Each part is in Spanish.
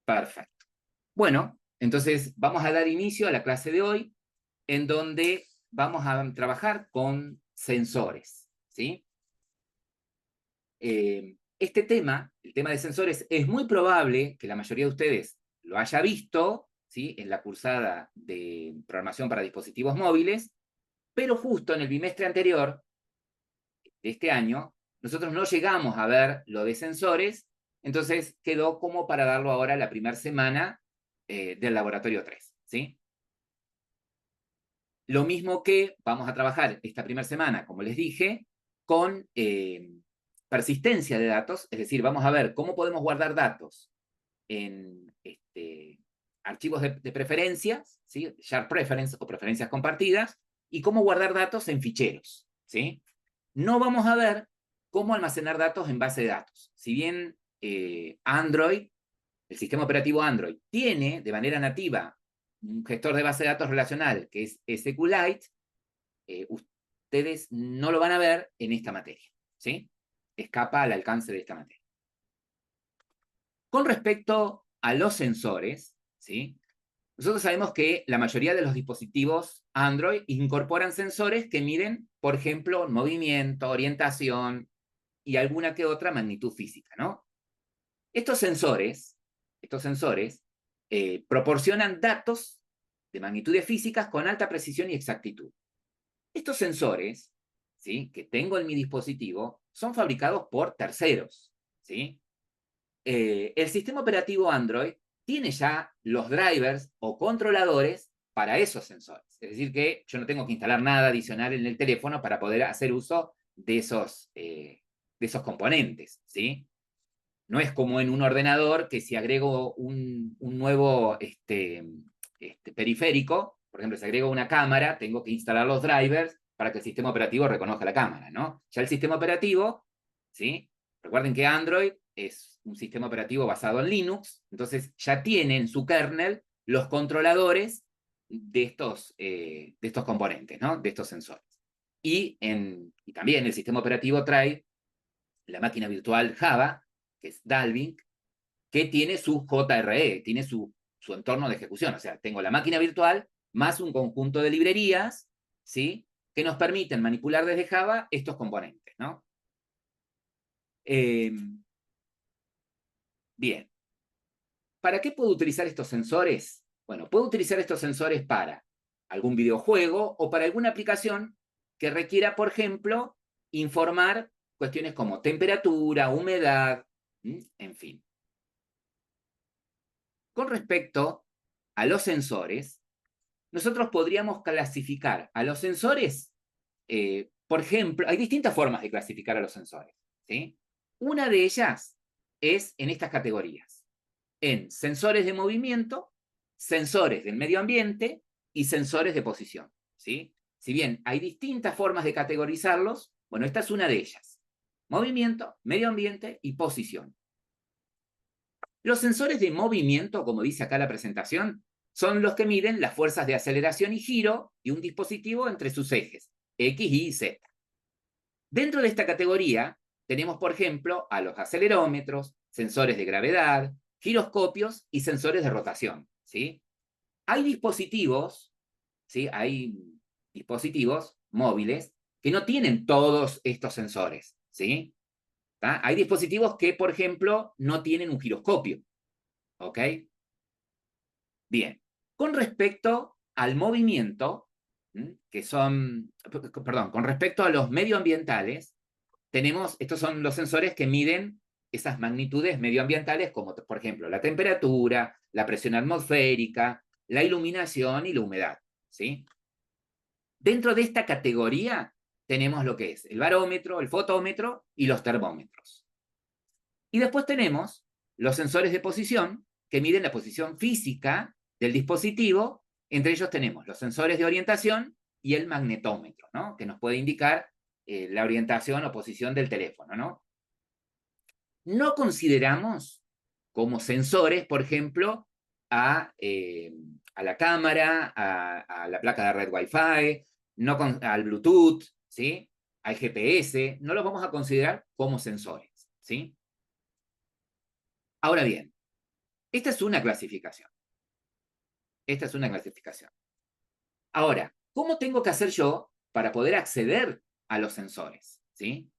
Perfecto. Bueno, entonces vamos a dar inicio a la clase de hoy, en donde vamos a trabajar con sensores, ¿sí? Este tema, el tema de sensores, es muy probable que la mayoría de ustedes lo haya visto, ¿sí? En la cursada de programación para dispositivos móviles, pero justo en el bimestre anterior de este año, nosotros no llegamos a ver lo de sensores, entonces quedó como para darlo ahora la primera semana del laboratorio 3, ¿sí? Lo mismo que vamos a trabajar esta primera semana, como les dije, con persistencia de datos, es decir, vamos a ver cómo podemos guardar datos en archivos de preferencias, ¿sí? Shared preference o preferencias compartidas, y cómo guardar datos en ficheros, ¿sí? No vamos a ver cómo almacenar datos en base de datos. Si bien Android, el sistema operativo Android, tiene de manera nativa un gestor de base de datos relacional que es SQLite, ustedes no lo van a ver en esta materia, ¿sí? Escapa al alcance de esta materia. Con respecto a los sensores, ¿sí? Nosotros sabemos que la mayoría de los dispositivos Android incorporan sensores que miden, por ejemplo, movimiento, orientación y alguna que otra magnitud física, ¿no? Estos sensores proporcionan datos de magnitudes físicas con alta precisión y exactitud. Estos sensores, ¿sí? Que tengo en mi dispositivo son fabricados por terceros, ¿sí? El sistema operativo Android tiene ya los drivers o controladores para esos sensores. Es decir, que yo no tengo que instalar nada adicional en el teléfono para poder hacer uso de esos componentes, ¿sí? No es como en un ordenador que si agrego un nuevo periférico, por ejemplo, si agrego una cámara, tengo que instalar los drivers para que el sistema operativo reconozca la cámara, ¿no? Ya el sistema operativo, ¿sí? Recuerden que Android es un sistema operativo basado en Linux, entonces ya tiene en su kernel los controladores de estos componentes, ¿no? De estos sensores. Y también el sistema operativo trae la máquina virtual Java, que es Dalvik, que tiene su JRE, tiene su entorno de ejecución. O sea, tengo la máquina virtual más un conjunto de librerías, ¿sí? Que nos permiten manipular desde Java estos componentes, ¿no? Bien. ¿Para qué puedo utilizar estos sensores? Bueno, puedo utilizar estos sensores para algún videojuego o para alguna aplicación que requiera, por ejemplo, informar cuestiones como temperatura, humedad, en fin. Con respecto a los sensores, nosotros podríamos clasificar a los sensores, por ejemplo, hay distintas formas de clasificar a los sensores, ¿sí? Una de ellas es en estas categorías, en sensores de movimiento, sensores del medio ambiente y sensores de posición, ¿sí? Si bien hay distintas formas de categorizarlos, bueno, esta es una de ellas. Movimiento, medio ambiente y posición. Los sensores de movimiento, como dice acá la presentación, son los que miden las fuerzas de aceleración y giro de un dispositivo entre sus ejes, X, Y y Z. Dentro de esta categoría tenemos, por ejemplo, a los acelerómetros, sensores de gravedad, giroscopios y sensores de rotación, ¿sí? Hay dispositivos, ¿sí? Hay dispositivos móviles que no tienen todos estos sensores, ¿sí? ¿Tá? Hay dispositivos que, por ejemplo, no tienen un giroscopio, ¿ok? Bien, con respecto al movimiento, perdón, con respecto a los medioambientales, estos son los sensores que miden esas magnitudes medioambientales, como por ejemplo la temperatura, la presión atmosférica, la iluminación y la humedad, ¿sí? Dentro de esta categoría tenemos lo que es el barómetro, el fotómetro y los termómetros. Y después tenemos los sensores de posición, que miden la posición física del dispositivo. Entre ellos tenemos los sensores de orientación y el magnetómetro, ¿no? Que nos puede indicar la orientación o posición del teléfono, ¿no? No consideramos como sensores, por ejemplo, a la cámara, a la placa de red Wi-Fi, no al Bluetooth, ¿sí? Al GPS, no los vamos a considerar como sensores, ¿sí? Ahora bien, Esta es una clasificación. Esta es una clasificación. Ahora, ¿cómo tengo que hacer yo para poder acceder a los sensores? ¿Sí?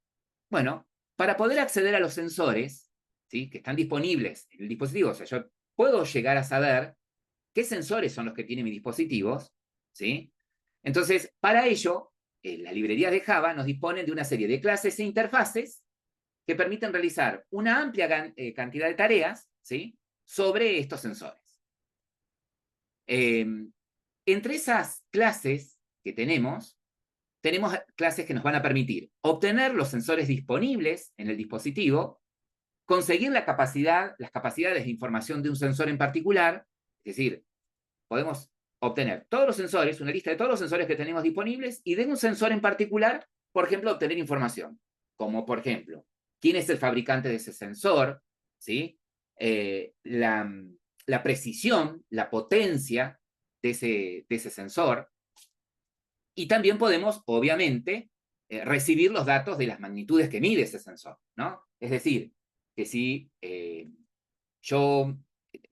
Bueno, para poder acceder a los sensores, ¿sí?, que están disponibles en el dispositivo, o sea, yo puedo llegar a saber qué sensores son los que tienen mis dispositivos, ¿sí? Entonces, para ello, las librerías de Java nos disponen de una serie de clases e interfaces que permiten realizar una amplia cantidad de tareas, ¿sí?, sobre estos sensores. Entre esas clases que tenemos clases que nos van a permitir obtener los sensores disponibles en el dispositivo, conseguir las capacidades de información de un sensor en particular, es decir, podemos obtener todos los sensores, una lista de todos los sensores que tenemos disponibles, y de un sensor en particular, por ejemplo, obtener información, como por ejemplo, quién es el fabricante de ese sensor, ¿sí? La precisión, la potencia de ese sensor, y también podemos, obviamente, recibir los datos de las magnitudes que mide ese sensor, ¿no? Es decir, que si yo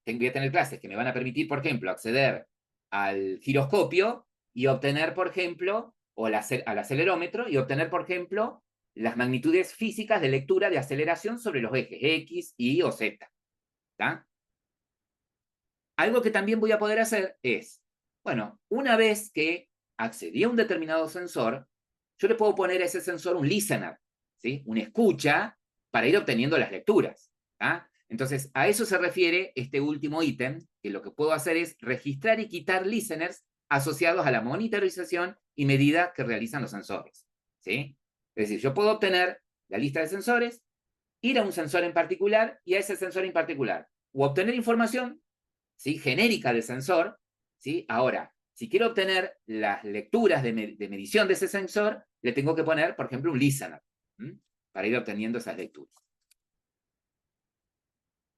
voy a tener clases que me van a permitir, por ejemplo, acceder al giroscopio y obtener, por ejemplo, o al acelerómetro, y obtener, por ejemplo, las magnitudes físicas de lectura de aceleración sobre los ejes X, Y o Z. ¿Tá? Algo que también voy a poder hacer es, bueno, una vez que accedí a un determinado sensor, yo le puedo poner a ese sensor un listener, ¿sí?, una escucha para ir obteniendo las lecturas. ¿Tá? Entonces, a eso se refiere este último ítem, que lo que puedo hacer es registrar y quitar listeners asociados a la monitorización y medida que realizan los sensores. ¿Sí? Es decir, yo puedo obtener la lista de sensores, ir a un sensor en particular y a ese sensor en particular, o obtener información, ¿sí?, genérica del sensor, ¿sí? Ahora, si quiero obtener las lecturas de medición de ese sensor, le tengo que poner, por ejemplo, un listener, para ir obteniendo esas lecturas.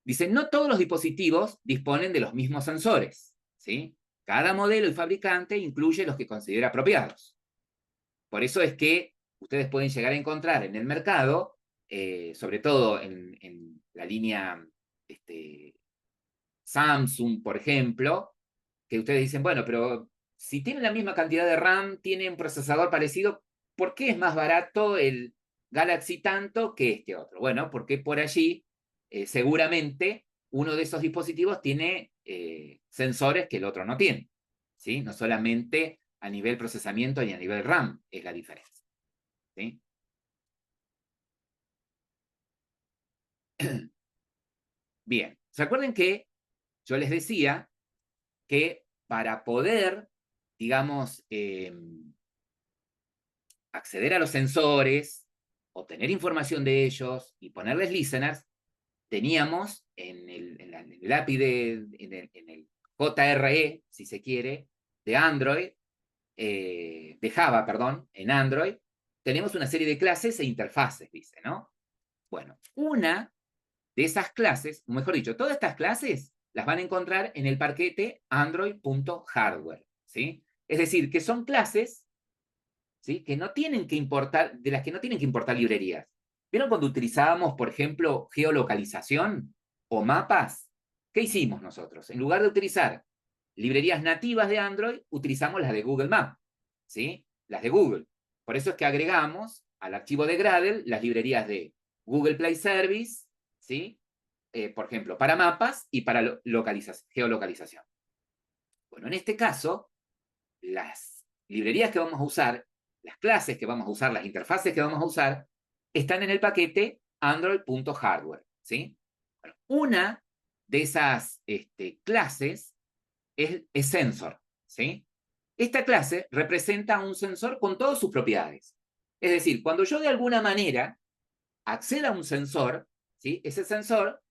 Dice, no todos los dispositivos disponen de los mismos sensores, ¿sí? Cada modelo y fabricante incluye los que considera apropiados. Por eso es que ustedes pueden llegar a encontrar en el mercado, sobre todo en la línea Samsung, por ejemplo, que ustedes dicen, bueno, pero si tienen la misma cantidad de RAM, tienen un procesador parecido, ¿por qué es más barato el Galaxy tanto que este otro? Bueno, porque por allí seguramente uno de esos dispositivos tiene sensores que el otro no tiene, ¿sí? No solamente a nivel procesamiento y a nivel RAM es la diferencia, ¿sí? Bien, ¿se acuerdan que yo les decía que para poder, digamos, acceder a los sensores, obtener información de ellos y ponerles listeners, teníamos en el API en el JRE, si se quiere, de Android, de Java, perdón, en Android, tenemos una serie de clases e interfaces, dice, ¿no? Bueno, una de esas clases, o mejor dicho, todas estas clases las van a encontrar en el paquete android.hardware, ¿sí? Es decir, que son clases, ¿sí?, que no tienen que importar, de las que no tienen que importar librerías. ¿Vieron cuando utilizábamos, por ejemplo, geolocalización o mapas? ¿Qué hicimos nosotros? En lugar de utilizar librerías nativas de Android, utilizamos las de Google Maps, ¿sí? Las de Google. Por eso es que agregamos al archivo de Gradle las librerías de Google Play Service, ¿sí? Por ejemplo, para mapas y para geolocalización. Bueno, en este caso, las librerías que vamos a usar, las clases que vamos a usar, las interfaces que vamos a usar, están en el paquete android.hardware, ¿sí? Bueno, una de esas clases es sensor, ¿sí? Esta clase representa un sensor con todas sus propiedades. Es decir, cuando yo de alguna manera acceda a un sensor, ¿sí?, ese sensor,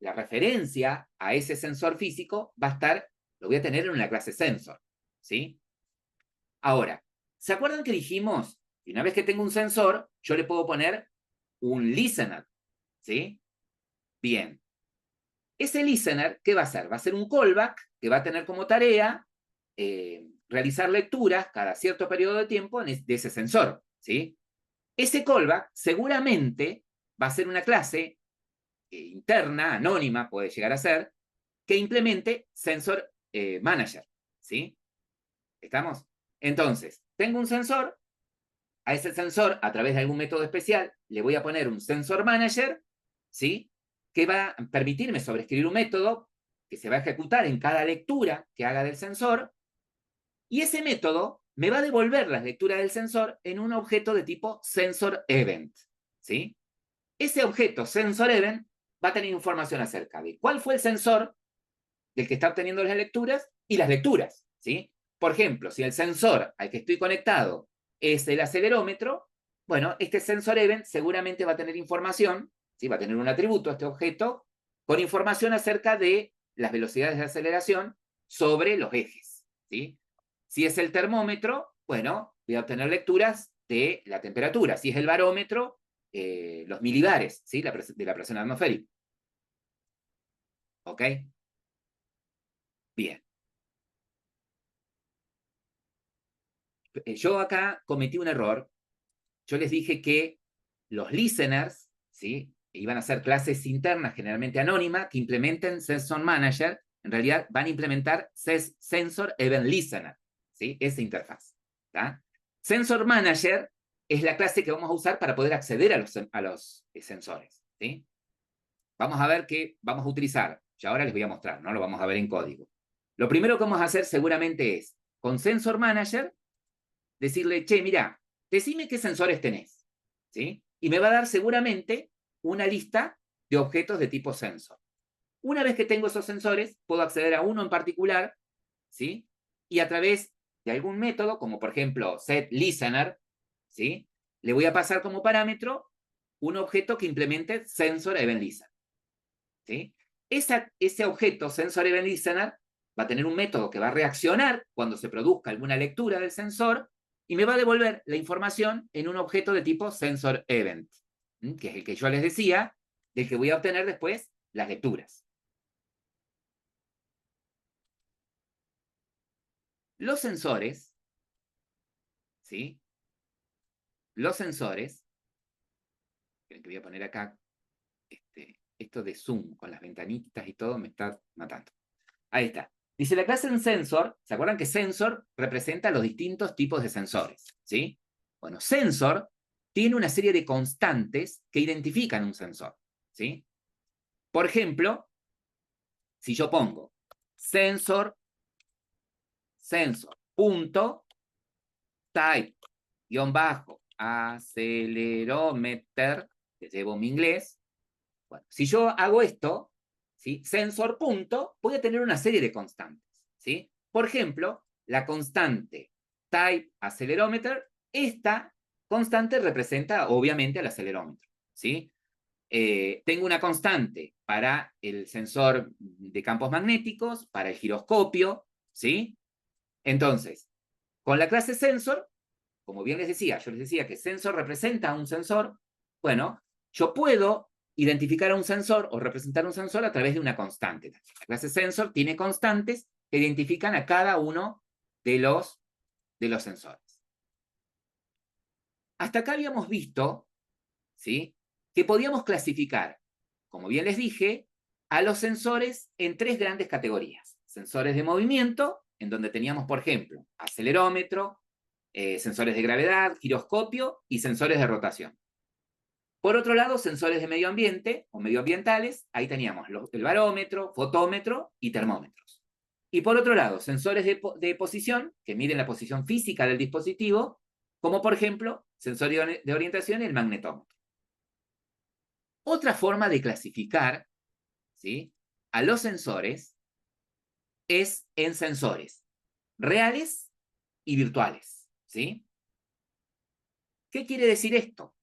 la referencia a ese sensor físico va a estar, lo voy a tener en una clase sensor, ¿sí? Ahora, ¿se acuerdan que dijimos que una vez que tengo un sensor, yo le puedo poner un listener, ¿sí? Bien. Ese listener, ¿qué va a hacer? Va a ser un callback que va a tener como tarea realizar lecturas cada cierto periodo de tiempo de ese sensor, ¿sí? Ese callback seguramente va a ser una clase interna, anónima, puede llegar a ser, que implemente Sensor Manager, ¿sí? ¿Estamos? Entonces, tengo un sensor, a ese sensor, a través de algún método especial, le voy a poner un Sensor Manager, ¿sí? Que va a permitirme sobreescribir un método que se va a ejecutar en cada lectura que haga del sensor, y ese método me va a devolver las lecturas del sensor en un objeto de tipo Sensor Event, ¿sí? Ese objeto Sensor Event va a tener información acerca de cuál fue el sensor del que está obteniendo las lecturas y las lecturas, ¿sí? Por ejemplo, si el sensor al que estoy conectado es el acelerómetro, bueno, este Sensor Event seguramente va a tener información, ¿sí? Va a tener un atributo, este objeto, con información acerca de las velocidades de aceleración sobre los ejes, ¿sí? Si es el termómetro, bueno, voy a obtener lecturas de la temperatura. Si es el barómetro, los milibares, ¿sí? De la presión atmosférica. ¿Ok? Bien. Yo acá cometí un error. Yo les dije que los listeners, ¿sí? Iban a ser clases internas, generalmente anónimas, que implementen Sensor Manager. En realidad van a implementar Sensor Event Listener, ¿sí? Esa interfaz. ¿Tá? Sensor Manager es la clase que vamos a usar para poder acceder a los sensores, ¿sí? Vamos a ver qué vamos a utilizar. Y ahora les voy a mostrar, no lo vamos a ver en código. Lo primero que vamos a hacer seguramente es, con Sensor Manager, decirle, che, mira, decime qué sensores tenés, ¿sí? Y me va a dar seguramente una lista de objetos de tipo sensor. Una vez que tengo esos sensores, puedo acceder a uno en particular, ¿sí? Y a través de algún método, como por ejemplo setListener, ¿sí? Le voy a pasar como parámetro un objeto que implemente Sensor Event Listener, ¿sí? Ese objeto Sensor Event Listener va a tener un método que va a reaccionar cuando se produzca alguna lectura del sensor y me va a devolver la información en un objeto de tipo Sensor Event, que es el que yo les decía, del que voy a obtener después las lecturas. Los sensores, ¿sí? Los sensores, que voy a poner acá, esto de zoom con las ventanitas y todo me está matando. Ahí está. Dice la clase en sensor, ¿se acuerdan que sensor representa los distintos tipos de sensores? ¿Sí? Bueno, sensor tiene una serie de constantes que identifican un sensor. ¿Sí? Por ejemplo, si yo pongo sensor, punto, type, guión bajo, acelerómetro, que llevo mi inglés. Bueno, si yo hago esto, ¿sí? Sensor punto, voy a tener una serie de constantes, ¿sí? Por ejemplo, la constante type acelerómetro, esta constante representa obviamente al acelerómetro, ¿sí? Tengo una constante para el sensor de campos magnéticos, para el giroscopio, ¿sí? Entonces, con la clase sensor, como bien les decía, yo les decía que sensor representa a un sensor, bueno, yo puedo identificar a un sensor o representar un sensor a través de una constante. La clase sensor tiene constantes que identifican a cada uno de los sensores. Hasta acá habíamos visto, ¿sí?, que podíamos clasificar, como bien les dije, a los sensores en tres grandes categorías. Sensores de movimiento, en donde teníamos, por ejemplo, acelerómetro, sensores de gravedad, giroscopio y sensores de rotación. Por otro lado, sensores de medio ambiente o medioambientales, ahí teníamos el barómetro, fotómetro y termómetros. Y por otro lado, sensores de posición, que miden la posición física del dispositivo, como por ejemplo, sensor de orientación y el magnetómetro. Otra forma de clasificar, ¿sí?, a los sensores es en sensores reales y virtuales, ¿sí? ¿Qué quiere decir esto?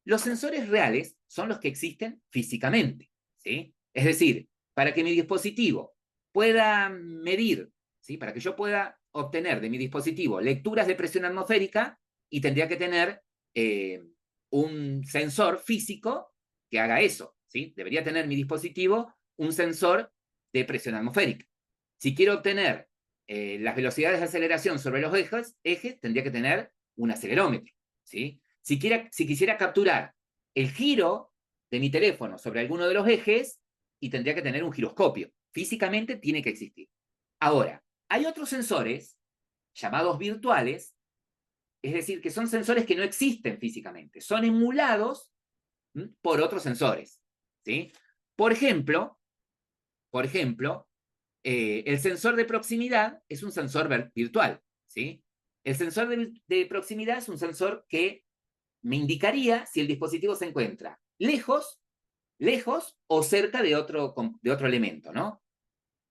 Los sensores reales son los que existen físicamente, ¿sí? Es decir, para que mi dispositivo pueda medir, ¿sí?, para que yo pueda obtener de mi dispositivo lecturas de presión atmosférica, y tendría que tener un sensor físico que haga eso, ¿sí? Debería tener mi dispositivo un sensor de presión atmosférica. Si quiero obtener las velocidades de aceleración sobre los ejes, tendría que tener un acelerómetro, ¿sí? Si quisiera capturar el giro de mi teléfono sobre alguno de los ejes, y tendría que tener un giroscopio, Físicamente tiene que existir. Ahora, hay otros sensores llamados virtuales, es decir, que son sensores que no existen físicamente, son emulados por otros sensores, ¿sí? Por ejemplo, el sensor de proximidad es un sensor virtual, ¿sí? El sensor de proximidad es un sensor que me indicaría si el dispositivo se encuentra lejos o cerca de otro elemento, ¿no?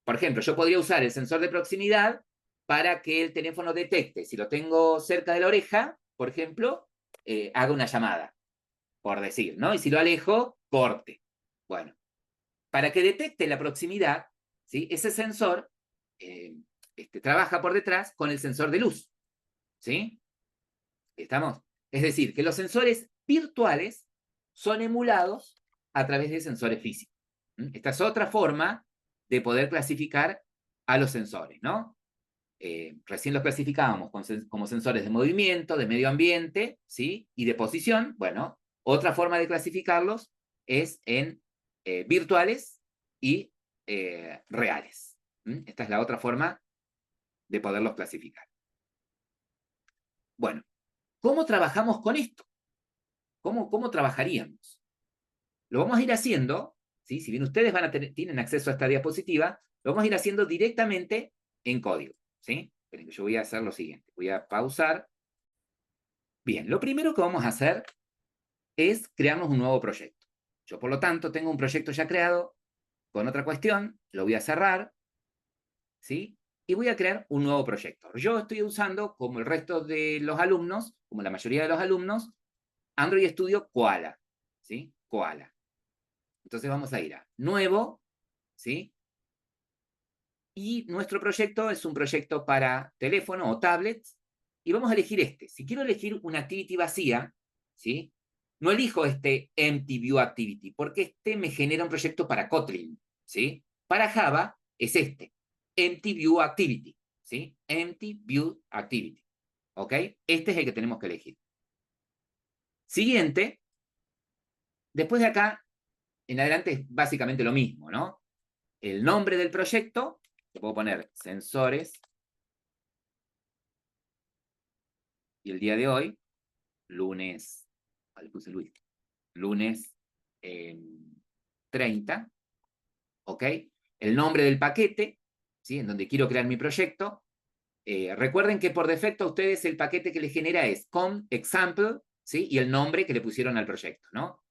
Por ejemplo, yo podría usar el sensor de proximidad para que el teléfono detecte, si lo tengo cerca de la oreja, por ejemplo, haga una llamada, por decir, ¿no? Y si lo alejo, corte. Bueno, para que detecte la proximidad, ¿sí? Ese sensor trabaja por detrás con el sensor de luz, ¿sí? ¿Estamos? Es decir, que los sensores virtuales son emulados a través de sensores físicos. Esta es otra forma de poder clasificar a los sensores, ¿no? Recién los clasificábamos como sensores de movimiento, de medio ambiente, ¿sí? Y de posición. Bueno, otra forma de clasificarlos es en virtuales y reales. Esta es la otra forma de poderlos clasificar. Bueno, ¿cómo trabajamos con esto? ¿Cómo trabajaríamos? Lo vamos a ir haciendo, ¿sí? Si bien ustedes tienen acceso a esta diapositiva, lo vamos a ir haciendo directamente en código, ¿sí? Pero yo voy a hacer lo siguiente. Voy a pausar. Bien, lo primero que vamos a hacer es crearnos un nuevo proyecto. Yo, por lo tanto, tengo un proyecto ya creado con otra cuestión, lo voy a cerrar, ¿sí? Y voy a crear un nuevo proyecto. Yo estoy usando, como el resto de los alumnos, como la mayoría de los alumnos, Android Studio Koala, ¿sí? Koala. Entonces vamos a ir a Nuevo, ¿sí? Y nuestro proyecto es un proyecto para teléfono o tablets, y vamos a elegir este. Si quiero elegir una activity vacía, ¿sí? No elijo este Empty View Activity, porque este me genera un proyecto para Kotlin, ¿sí? Para Java es este, Empty View Activity, ¿sí? Empty View Activity, ¿ok? Este es el que tenemos que elegir. Siguiente, después de acá, en adelante es básicamente lo mismo, ¿no? El nombre del proyecto, le puedo poner sensores, y el día de hoy, lunes, le puse Luis, lunes 30, ¿ok? El nombre del paquete, ¿sí? En donde quiero crear mi proyecto. Recuerden que por defecto a ustedes el paquete que les genera es com example, ¿sí? Y el nombre que le pusieron al proyecto, ¿no?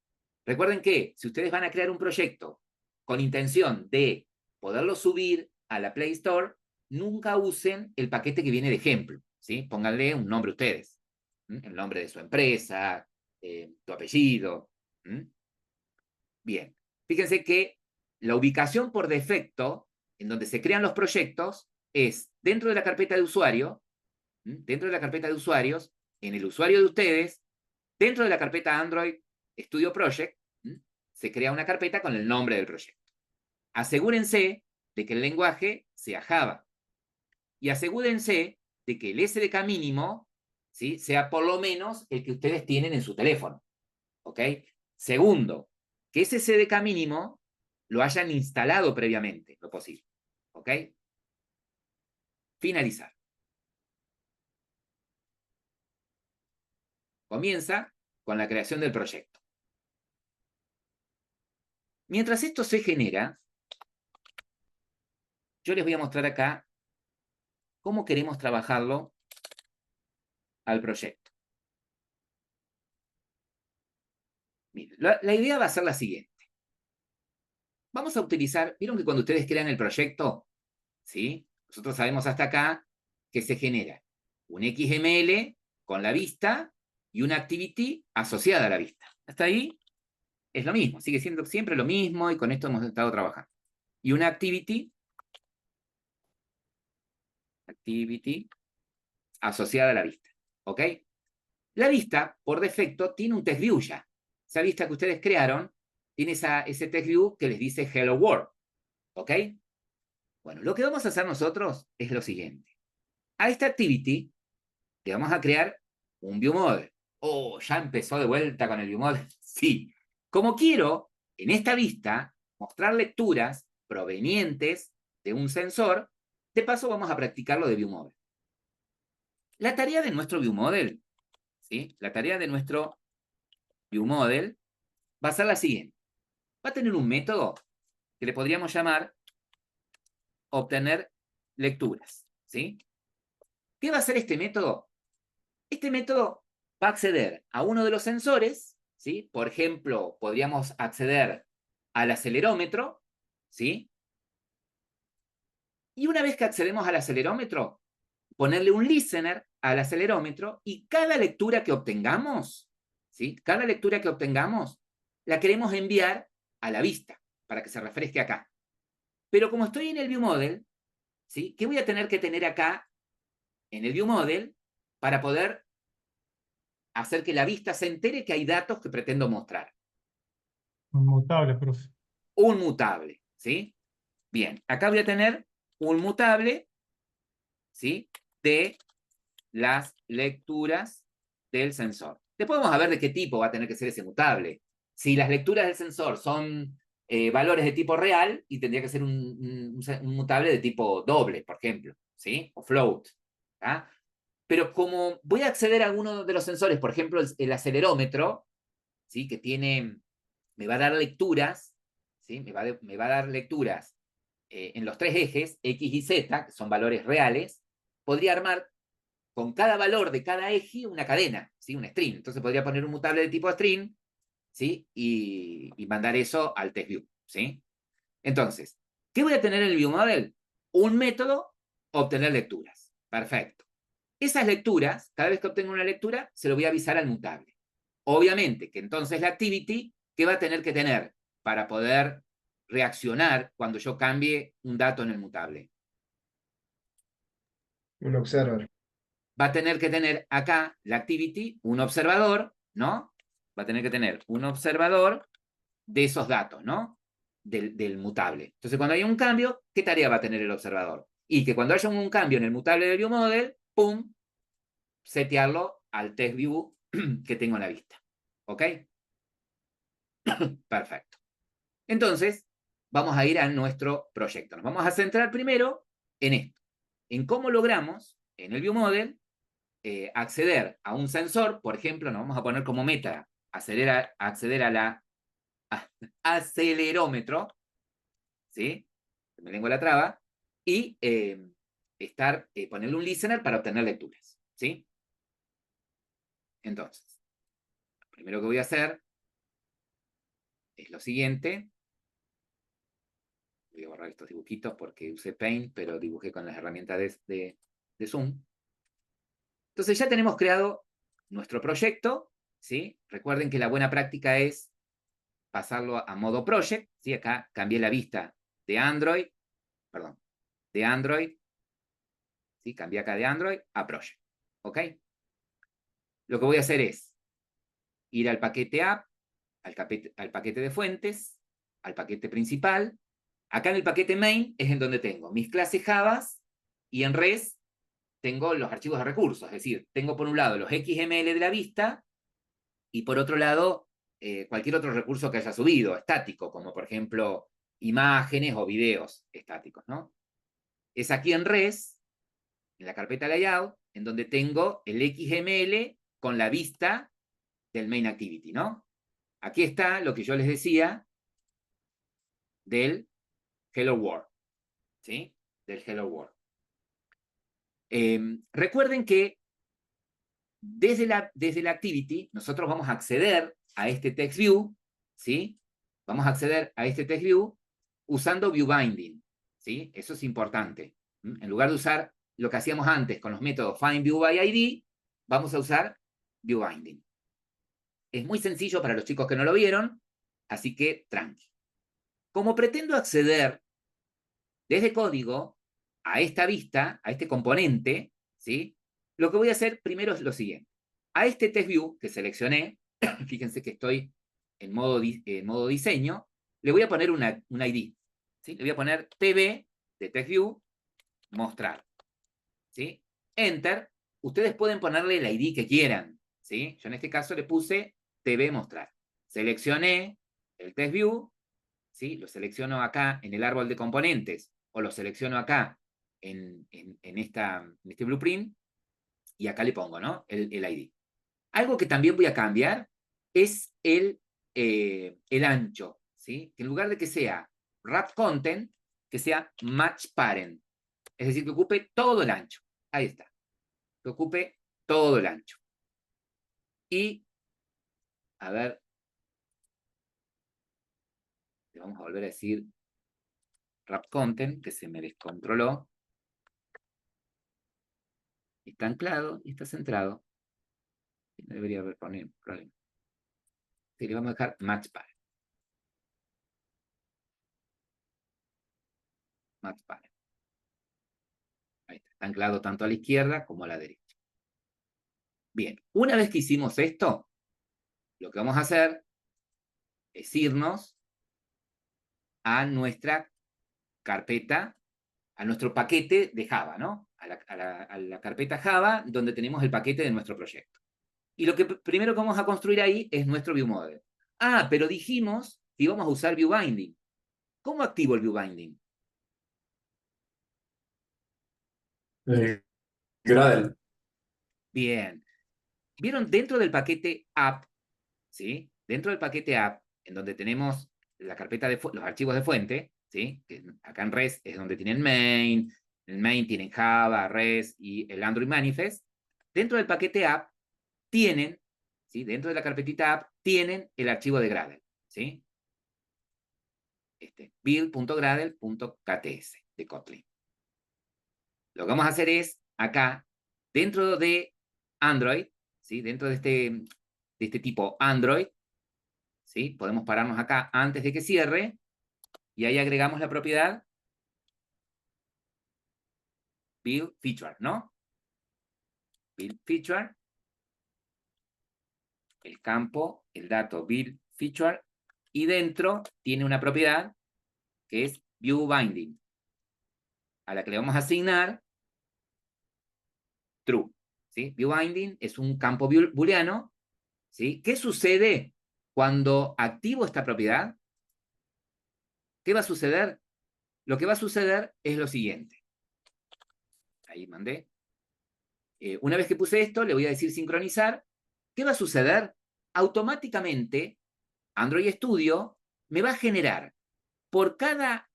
Recuerden que si ustedes van a crear un proyecto con intención de poderlo subir a la Play Store, nunca usen el paquete que viene de ejemplo, ¿sí? Pónganle un nombre ustedes, el nombre de su empresa, tu apellido. Bien, fíjense que la ubicación por defecto en donde se crean los proyectos es dentro de la carpeta de usuario, dentro de la carpeta de usuarios, en el usuario de ustedes, dentro de la carpeta Android Studio Project, se crea una carpeta con el nombre del proyecto. Asegúrense de que el lenguaje sea Java. Y asegúrense de que el SDK mínimo, ¿sí? Sea por lo menos el que ustedes tienen en su teléfono. ¿Ok? Segundo, que ese SDK mínimo lo hayan instalado previamente, lo posible. ¿Ok? Finalizar. Comienza con la creación del proyecto. Mientras esto se genera, yo les voy a mostrar acá cómo queremos trabajarlo al proyecto. Miren, la idea va a ser la siguiente. Vamos a utilizar, vieron que cuando ustedes crean el proyecto, ¿sí? Nosotros sabemos hasta acá que se genera un XML con la vista y una activity asociada a la vista. Hasta ahí es lo mismo, sigue siendo siempre lo mismo y con esto hemos estado trabajando. Y una activity asociada a la vista, ¿ok? La vista, por defecto, tiene un text view ya. Esa vista que ustedes crearon tiene ese text view que les dice Hello World, ¿ok? Bueno, lo que vamos a hacer nosotros es lo siguiente. A esta activity le vamos a crear un viewModel. Oh, ya empezó de vuelta con el viewModel. Sí. Como quiero, en esta vista, mostrar lecturas, provenientes de un sensor. De paso, vamos a practicar lo de ViewModel. La tarea de nuestro ViewModel, ¿sí? La tarea de nuestro ViewModel va a ser la siguiente. Va a tener un método que le podríamos llamar obtener lecturas, ¿sí? ¿Qué va a hacer este método? Este método va a acceder a uno de los sensores, ¿sí? Por ejemplo, podríamos acceder al acelerómetro, ¿sí? Y una vez que accedemos al acelerómetro, ponerle un listener al acelerómetro y cada lectura que obtengamos, ¿sí? Cada lectura que obtengamos, la queremos enviar a la vista para que se refresque acá. Pero como estoy en el ViewModel, ¿sí? ¿Qué voy a tener que tener acá en el ViewModel para poder hacer que la vista se entere que hay datos que pretendo mostrar? Inmutable, profe. Un mutable, ¿sí? Bien, acá voy a tener un mutable, ¿sí? De las lecturas del sensor. Después vamos a ver de qué tipo va a tener que ser ese mutable. Si las lecturas del sensor son valores de tipo real, y tendría que ser un mutable de tipo doble, por ejemplo, ¿sí? O float. ¿Ah? Pero como voy a acceder a alguno de los sensores, por ejemplo, el acelerómetro, ¿sí? Que me va a dar lecturas, ¿sí? Me va a dar lecturas en los tres ejes, X y Z, que son valores reales. Podría armar con cada valor de cada eje una cadena, ¿sí? Un string. Entonces podría poner un mutable de tipo string, ¿sí? Y mandar eso al TestView, ¿sí? Entonces, ¿qué voy a tener en el ViewModel? Un método, obtener lecturas. Perfecto. Esas lecturas, cada vez que obtengo una lectura, se lo voy a avisar al mutable. Obviamente que entonces la activity, ¿qué va a tener que tener para poder reaccionar cuando yo cambie un dato en el mutable? Un observer. Va a tener que tener acá la activity, un observador, ¿no? Va a tener que tener un observador de esos datos, ¿no? Del mutable. Entonces, cuando hay un cambio, ¿qué tarea va a tener el observador? Y que cuando haya un cambio en el mutable del ViewModel, ¡pum!, setearlo al TestView que tengo en la vista. ¿Ok? Perfecto. Entonces, vamos a ir a nuestro proyecto. Nos vamos a centrar primero en esto, en cómo logramos en el ViewModel acceder a un sensor. Por ejemplo, nos vamos a poner como meta acceder a la acelerómetro, ¿sí? Me lengua la traba, y ponerle un listener para obtener lecturas, ¿sí? Entonces, lo primero que voy a hacer es lo siguiente. Voy a borrar estos dibujitos porque usé Paint, pero dibujé con las herramientas de Zoom. Entonces ya tenemos creado nuestro proyecto, ¿sí? Recuerden que la buena práctica es pasarlo a modo project, ¿sí? Acá cambié la vista de Android, perdón, de Android, ¿sí? Cambié acá de Android a project, ¿ok? Lo que voy a hacer es ir al paquete app, al paquete de fuentes, al paquete principal. Acá en el paquete main es en donde tengo mis clases Java, y en res tengo los archivos de recursos. Es decir, tengo por un lado los XML de la vista y por otro lado cualquier otro recurso que haya subido, estático, como por ejemplo imágenes o videos estáticos, ¿no? Es aquí en res, en la carpeta layout, en donde tengo el XML con la vista del main activity, ¿no? Aquí está lo que yo les decía del Hello World, ¿sí? Del Hello World. Recuerden que desde la activity nosotros vamos a acceder a este text view, ¿sí? Vamos a acceder a este text view usando viewBinding, ¿sí? Eso es importante. En lugar de usar lo que hacíamos antes con los métodos findViewById, vamos a usar viewBinding. Es muy sencillo para los chicos que no lo vieron, así que tranqui. Como pretendo acceder desde código a esta vista, a este componente, ¿sí? Lo que voy a hacer primero es lo siguiente. A este text view que seleccioné, fíjense que estoy en modo diseño, le voy a poner un ID, ¿sí? Le voy a poner tv de text view, mostrar, ¿sí? Enter. Ustedes pueden ponerle el ID que quieran, ¿sí? Yo en este caso le puse tv mostrar. Seleccioné el text view, ¿sí? Lo selecciono acá en el árbol de componentes, o lo selecciono acá en este blueprint, y acá le pongo, ¿no? El ID. Algo que también voy a cambiar es el ancho, ¿sí? Que en lugar de que sea wrap content, que sea match parent. Es decir, que ocupe todo el ancho. Ahí está. Que ocupe todo el ancho. Y, a ver, le vamos a volver a decir wrap content, que se me descontroló. Está anclado y está centrado. No debería haber problema. Sí, le vamos a dejar match parent. Match parent. Ahí está anclado tanto a la izquierda como a la derecha. Bien, una vez que hicimos esto, lo que vamos a hacer es irnos a nuestra carpeta, a nuestro paquete de Java, ¿no? A la carpeta Java donde tenemos el paquete de nuestro proyecto. Y lo que primero que vamos a construir ahí es nuestro viewModel. Ah, pero dijimos que íbamos a usar viewBinding. ¿Cómo activo el viewBinding? Gradle. Bien. ¿Vieron dentro del paquete app? ¿Sí? Dentro del paquete app, en donde tenemos la carpeta de los archivos de fuente, ¿sí? Que acá en res es donde tienen main, el main tienen Java, res y el Android Manifest. Dentro del paquete app tienen, ¿sí? Dentro de la carpetita app tienen el archivo de Gradle, ¿sí? build.gradle.kts de Kotlin. Lo que vamos a hacer es, acá, dentro de Android, ¿sí? Dentro de este tipo Android, ¿sí? Podemos pararnos acá antes de que cierre, y ahí agregamos la propiedad build feature, ¿no? Build feature, el campo, el dato build feature, y dentro tiene una propiedad que es viewBinding, a la que le vamos a asignar true, ¿sí? ViewBinding es un campo booleano, ¿sí? ¿Qué sucede cuando activo esta propiedad? ¿Qué va a suceder? Lo que va a suceder es lo siguiente. Ahí mandé. Una vez que puse esto, le voy a decir sincronizar. ¿Qué va a suceder? Automáticamente, Android Studio me va a generar por cada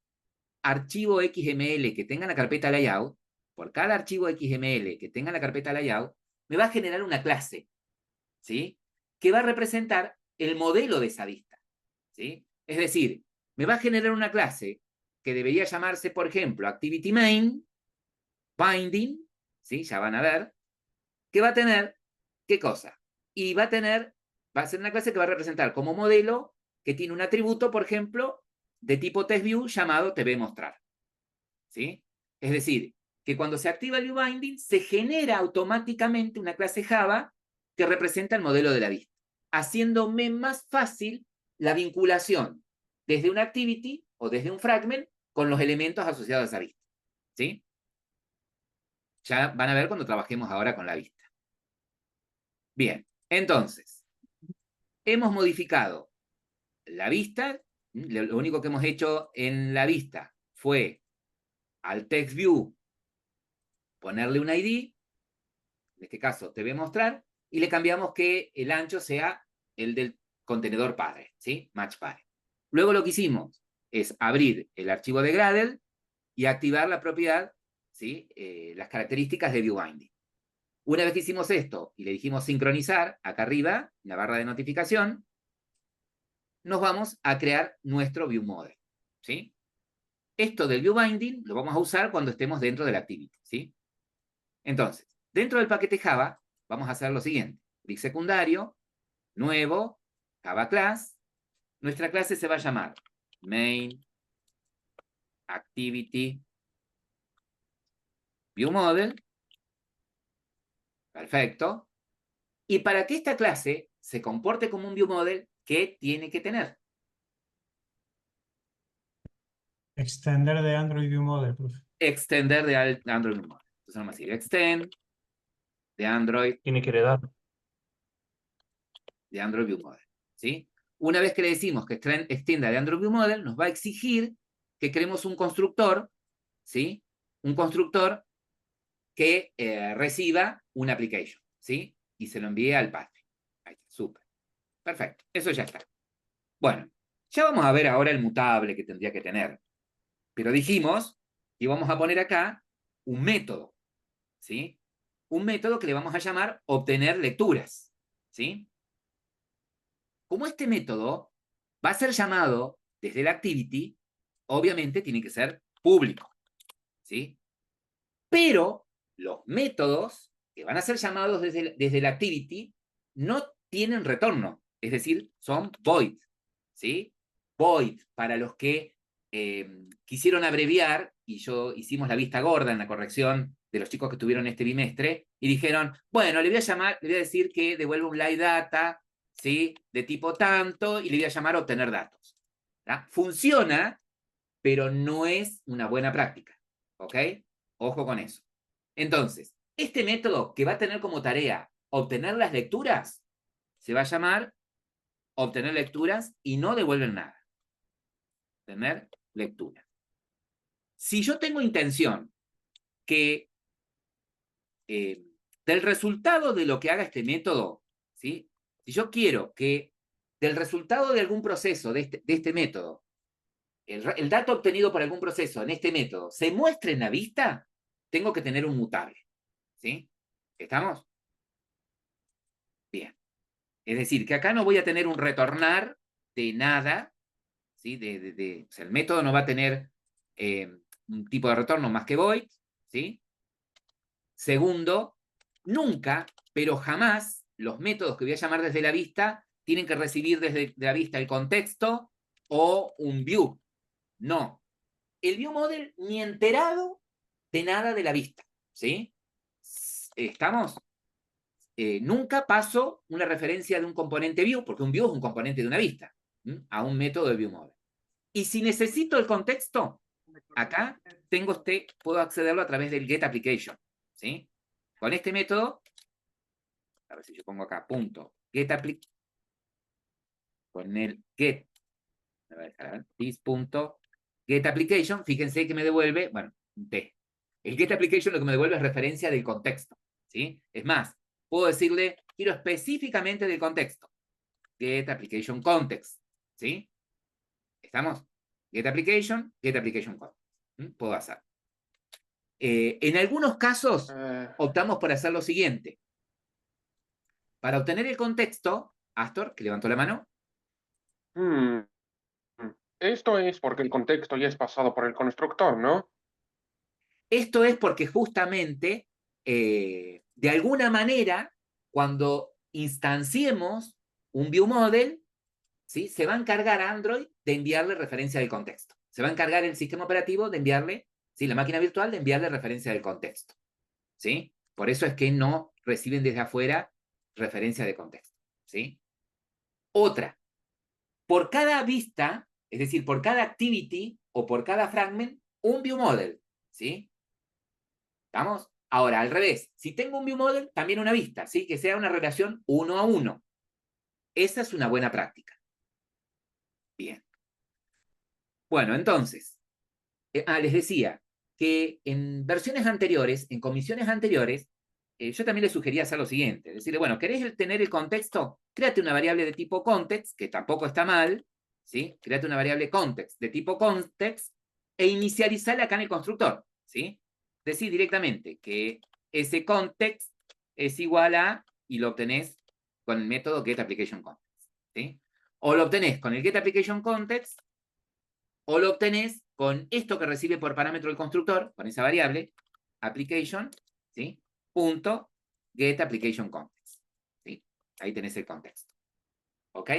archivo XML que tenga la carpeta layout, por cada archivo XML que tenga la carpeta layout, me va a generar una clase, ¿sí? Que va a representar el modelo de esa vista, ¿sí? Es decir, me va a generar una clase que debería llamarse, por ejemplo, ActivityMain, Binding, ¿sí? Ya van a ver, que va a tener, ¿qué cosa? Y va a ser una clase que va a representar como modelo que tiene un atributo, por ejemplo, de tipo TestView llamado TVMostrar, ¿sí? Es decir, que cuando se activa el viewBinding, se genera automáticamente una clase Java que representa el modelo de la vista, haciéndome más fácil la vinculación desde una activity o desde un fragment con los elementos asociados a esa vista, ¿sí? Ya van a ver cuando trabajemos ahora con la vista. Bien, entonces, hemos modificado la vista. Lo único que hemos hecho en la vista fue al text view ponerle un ID, en este caso te voy a mostrar, y le cambiamos que el ancho sea el del contenedor padre, ¿sí? Match parent. Luego lo que hicimos es abrir el archivo de Gradle y activar la propiedad, ¿sí? Las características de viewBinding. Una vez que hicimos esto y le dijimos sincronizar, acá arriba, en la barra de notificación, nos vamos a crear nuestro viewModel, ¿sí? Esto del viewBinding lo vamos a usar cuando estemos dentro del activity, ¿sí? Entonces, dentro del paquete Java, vamos a hacer lo siguiente. Clic secundario, nuevo, Java Class. Nuestra clase se va a llamar Main Activity viewModel. Perfecto. Y para que esta clase se comporte como un viewModel, ¿qué tiene que tener? Extender de Android viewModel, profe. Extender de Android viewModel. Entonces vamos a decir extend de Android Tiene que heredar. viewModel, ¿sí? Una vez que le decimos que extienda de Android View Model, nos va a exigir que creemos un constructor, ¿sí? Un constructor que reciba una application, ¿sí? Y se lo envíe al padre. Ahí está, súper. Perfecto, eso ya está. Bueno, ya vamos a ver ahora el mutable que tendría que tener. Pero dijimos que vamos a poner acá un método, ¿sí? Un método que le vamos a llamar obtener lecturas, ¿sí? Como este método va a ser llamado desde la activity, obviamente tiene que ser público, ¿sí? Pero los métodos que van a ser llamados desde la activity no tienen retorno, es decir, son void, ¿sí? Void, para los que quisieron abreviar, y yo hicimos la vista gorda en la corrección de los chicos que tuvieron este bimestre, y dijeron, bueno, le voy a decir que devuelva un live data, ¿sí? De tipo tanto, y le voy a llamar obtener datos. ¿Tá? Funciona, pero no es una buena práctica, ¿ok? Ojo con eso. Entonces, este método que va a tener como tarea obtener las lecturas, se va a llamar obtener lecturas y no devuelven nada. Obtener lecturas. Si yo tengo intención que del resultado de lo que haga este método, ¿sí? Si yo quiero que del resultado de algún proceso de este método, el dato obtenido por algún proceso en este método se muestre en la vista, tengo que tener un mutable. ¿Sí? ¿Estamos? Bien. Es decir, que acá no voy a tener un retornar de nada, ¿sí? O sea, el método no va a tener un tipo de retorno más que void, ¿sí? Segundo, nunca, pero jamás, los métodos que voy a llamar desde la vista tienen que recibir desde la vista el contexto o un view. No. El view model ni enterado de nada de la vista, ¿sí? ¿Estamos? Nunca paso una referencia de un componente view, porque un view es un componente de una vista, a un método de view model. Y si necesito el contexto, acá puedo accederlo a través del getApplication, ¿sí? Con este método, a ver si yo pongo acá, punto, getApplication, con el get, me va a dejar, this punto, getApplication, fíjense que me devuelve, bueno, T. El getApplication lo que me devuelve es referencia del contexto, ¿sí? Es más, puedo decirle, quiero específicamente del contexto. GetApplication Context, ¿sí? ¿Estamos? GetApplication Context. Puedo hacer. En algunos casos, optamos por hacer lo siguiente. Para obtener el contexto, Astor, que levantó la mano. Esto es porque el contexto ya es pasado por el constructor, ¿no? Esto es porque justamente, de alguna manera, cuando instanciemos un view model, ¿sí? Se va a encargar Android de enviarle referencia del contexto. Se va a encargar el sistema operativo de enviarle, ¿sí? La máquina virtual de enviarle referencia del contexto. ¿Sí? Por eso es que no reciben desde afuera referencia de contexto. ¿Sí? Otra, por cada vista, es decir, por cada activity o por cada fragment, un view model. ¿Sí? ¿Estamos? Ahora, al revés, si tengo un view model, también una vista, ¿sí? Que sea una relación 1 a 1. Esa es una buena práctica. Bien. Bueno, entonces, les decía que en versiones anteriores, en comisiones anteriores, yo también les sugería hacer lo siguiente, decirle, bueno, ¿querés tener el contexto? Créate una variable de tipo context, que tampoco está mal, ¿sí? Créate una variable context de tipo context e inicializarla acá en el constructor, ¿sí? Decir directamente que ese context es igual a, y lo obtenés con el método getApplicationContext, ¿sí? O lo obtenés con el getApplicationContext o lo obtenés con esto que recibe por parámetro el constructor, con esa variable, application, ¿sí? Punto, getApplicationContext, ¿sí? Ahí tenés el contexto. ¿Ok?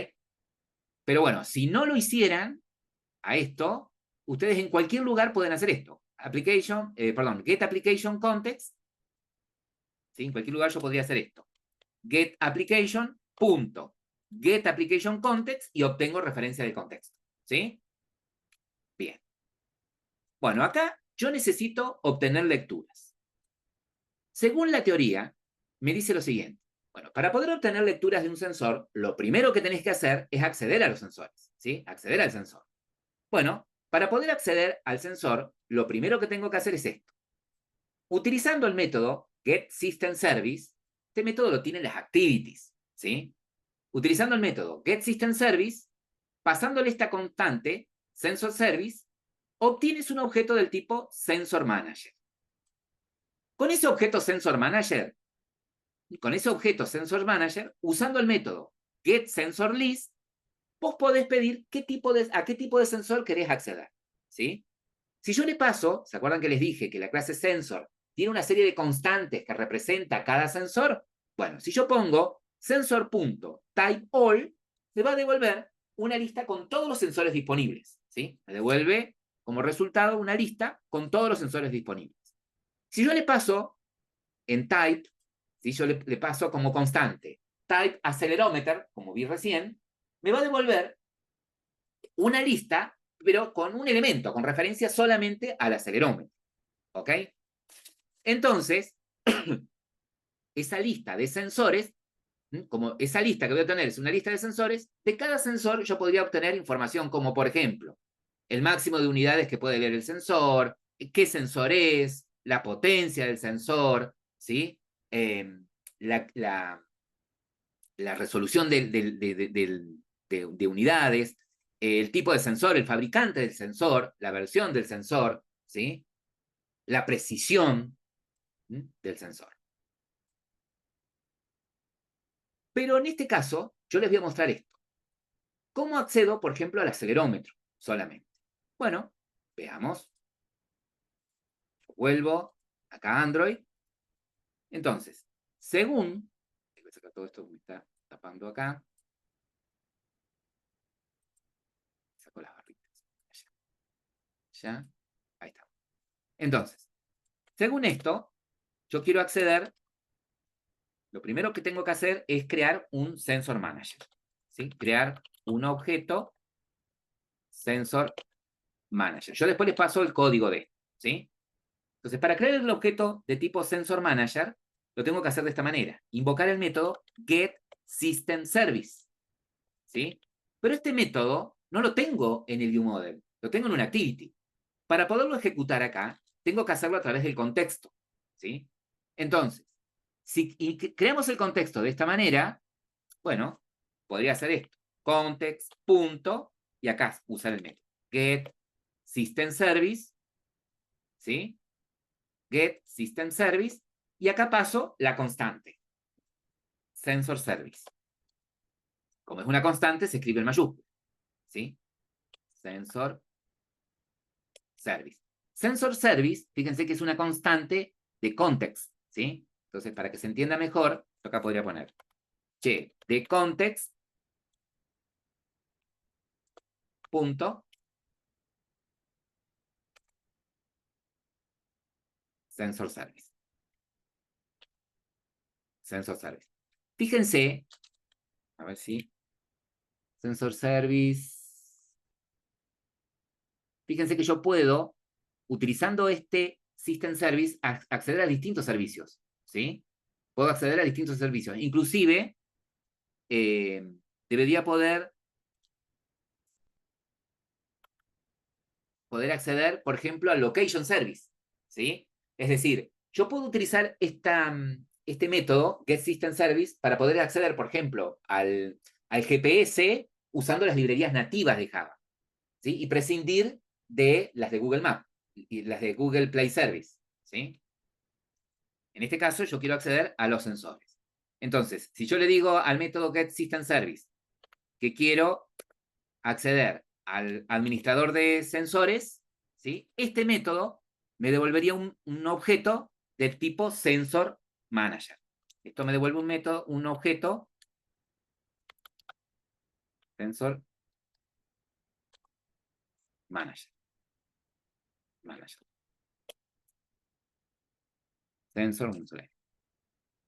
Pero bueno, si no lo hicieran a esto, ustedes en cualquier lugar pueden hacer esto. getApplicationContext, ¿sí? En cualquier lugar yo podría hacer esto. getApplication, punto, getApplicationContext y obtengo referencia del contexto. ¿Sí? Bien. Bueno, acá yo necesito obtener lecturas. Según la teoría, me dice lo siguiente. Bueno, para poder obtener lecturas de un sensor, lo primero que tenés que hacer es acceder a los sensores, ¿sí? Acceder al sensor. Bueno, para poder acceder al sensor, lo primero que tengo que hacer es esto. Utilizando el método getSystemService, este método lo tienen las activities, ¿sí? Utilizando el método getSystemService, pasándole esta constante, SensorService, obtienes un objeto del tipo SensorManager. Con ese objeto SensorManager, usando el método getSensorList, vos podés pedir a qué tipo de sensor querés acceder, ¿sí? Si yo le paso, ¿se acuerdan que les dije que la clase sensor tiene una serie de constantes que representa cada sensor? Bueno, si yo pongo sensor.typeAll, me va a devolver una lista con todos los sensores disponibles, ¿sí? Me devuelve como resultado una lista con todos los sensores disponibles. Si yo le paso en type, si yo le paso como constante type accelerometer, como vi recién, me va a devolver una lista, pero con un elemento, con referencia solamente al acelerómetro. ¿Ok? Entonces, esa lista de sensores, como esa lista que voy a obtener es una lista de sensores, de cada sensor yo podría obtener información como, por ejemplo, el máximo de unidades que puede leer el sensor, qué sensor es, la potencia del sensor, ¿sí? La resolución de unidades, el tipo de sensor, el fabricante del sensor, la versión del sensor, ¿sí? La precisión del sensor. Pero en este caso, yo les voy a mostrar esto. ¿Cómo accedo, por ejemplo, al acelerómetro solamente? Bueno, veamos. Vuelvo acá a Android. Entonces, según... Voy a sacar todo esto que me está tapando acá. Saco las barritas. Ya. Ahí está. Entonces, según esto, yo quiero acceder. Lo primero que tengo que hacer es crear un Sensor Manager. ¿Sí? Crear un objeto Sensor Manager. Yo después les paso el código de esto. ¿Sí? Entonces, para crear el objeto de tipo Sensor Manager, lo tengo que hacer de esta manera. Invocar el método getSystemService. ¿Sí? Pero este método no lo tengo en el ViewModel. Lo tengo en una activity. Para poderlo ejecutar acá, tengo que hacerlo a través del contexto. ¿Sí? Entonces, si creamos el contexto de esta manera, bueno, podría hacer esto. Context, punto, y acá usar el método. getSystemService, ¿sí? getSystemService, y acá paso la constante. SensorService. Como es una constante, se escribe en mayúscula, ¿sí? SensorService. SensorService, fíjense que es una constante de context, ¿sí? Entonces, para que se entienda mejor, acá podría poner, che, de context, punto, SensorService. SensorService. Fíjense, a ver si, SensorService, fíjense que yo puedo, utilizando este System Service, acceder a distintos servicios, ¿sí? Puedo acceder a distintos servicios. Inclusive, debería poder acceder, por ejemplo, al Location Service, ¿sí? Es decir, yo puedo utilizar este método, getSystemService, para poder acceder, por ejemplo, al GPS usando las librerías nativas de Java, ¿sí? Y prescindir de las de Google Maps y las de Google Play Service, ¿sí? En este caso, yo quiero acceder a los sensores. Entonces, si yo le digo al método getSystemService que quiero acceder al administrador de sensores, ¿sí? Este método me devolvería un objeto del tipo Sensor Manager. Esto me devuelve un objeto Sensor Manager.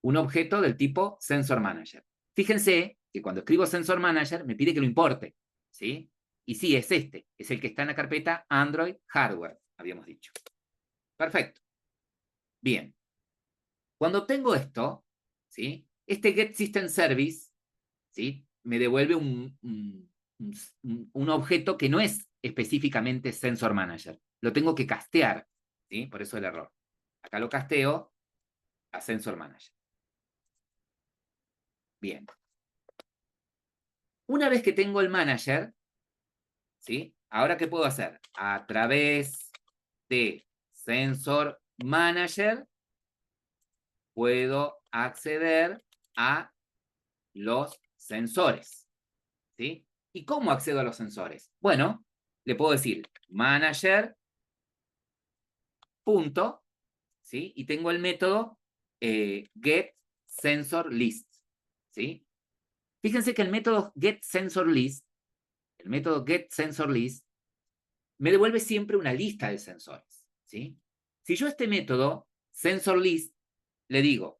Un objeto del tipo Sensor Manager. Fíjense que cuando escribo Sensor Manager me pide que lo importe, ¿sí? Y sí, es este, es el que está en la carpeta Android Hardware, habíamos dicho. Perfecto. Bien. Cuando obtengo esto, ¿sí? Este getSystemService, ¿sí? Me devuelve un objeto que no es específicamente Sensor Manager. Lo tengo que castear, ¿sí? Por eso el error. Acá lo casteo a Sensor Manager. Bien. Una vez que tengo el manager, ¿sí? Ahora, ¿qué puedo hacer? A través de Sensor Manager puedo acceder a los sensores, ¿sí? ¿Y cómo accedo a los sensores? Bueno, le puedo decir manager punto, ¿sí? Y tengo el método get sensor list, ¿sí? Fíjense que el método get sensor list me devuelve siempre una lista de sensores, ¿sí? Si yo a este método sensor list le digo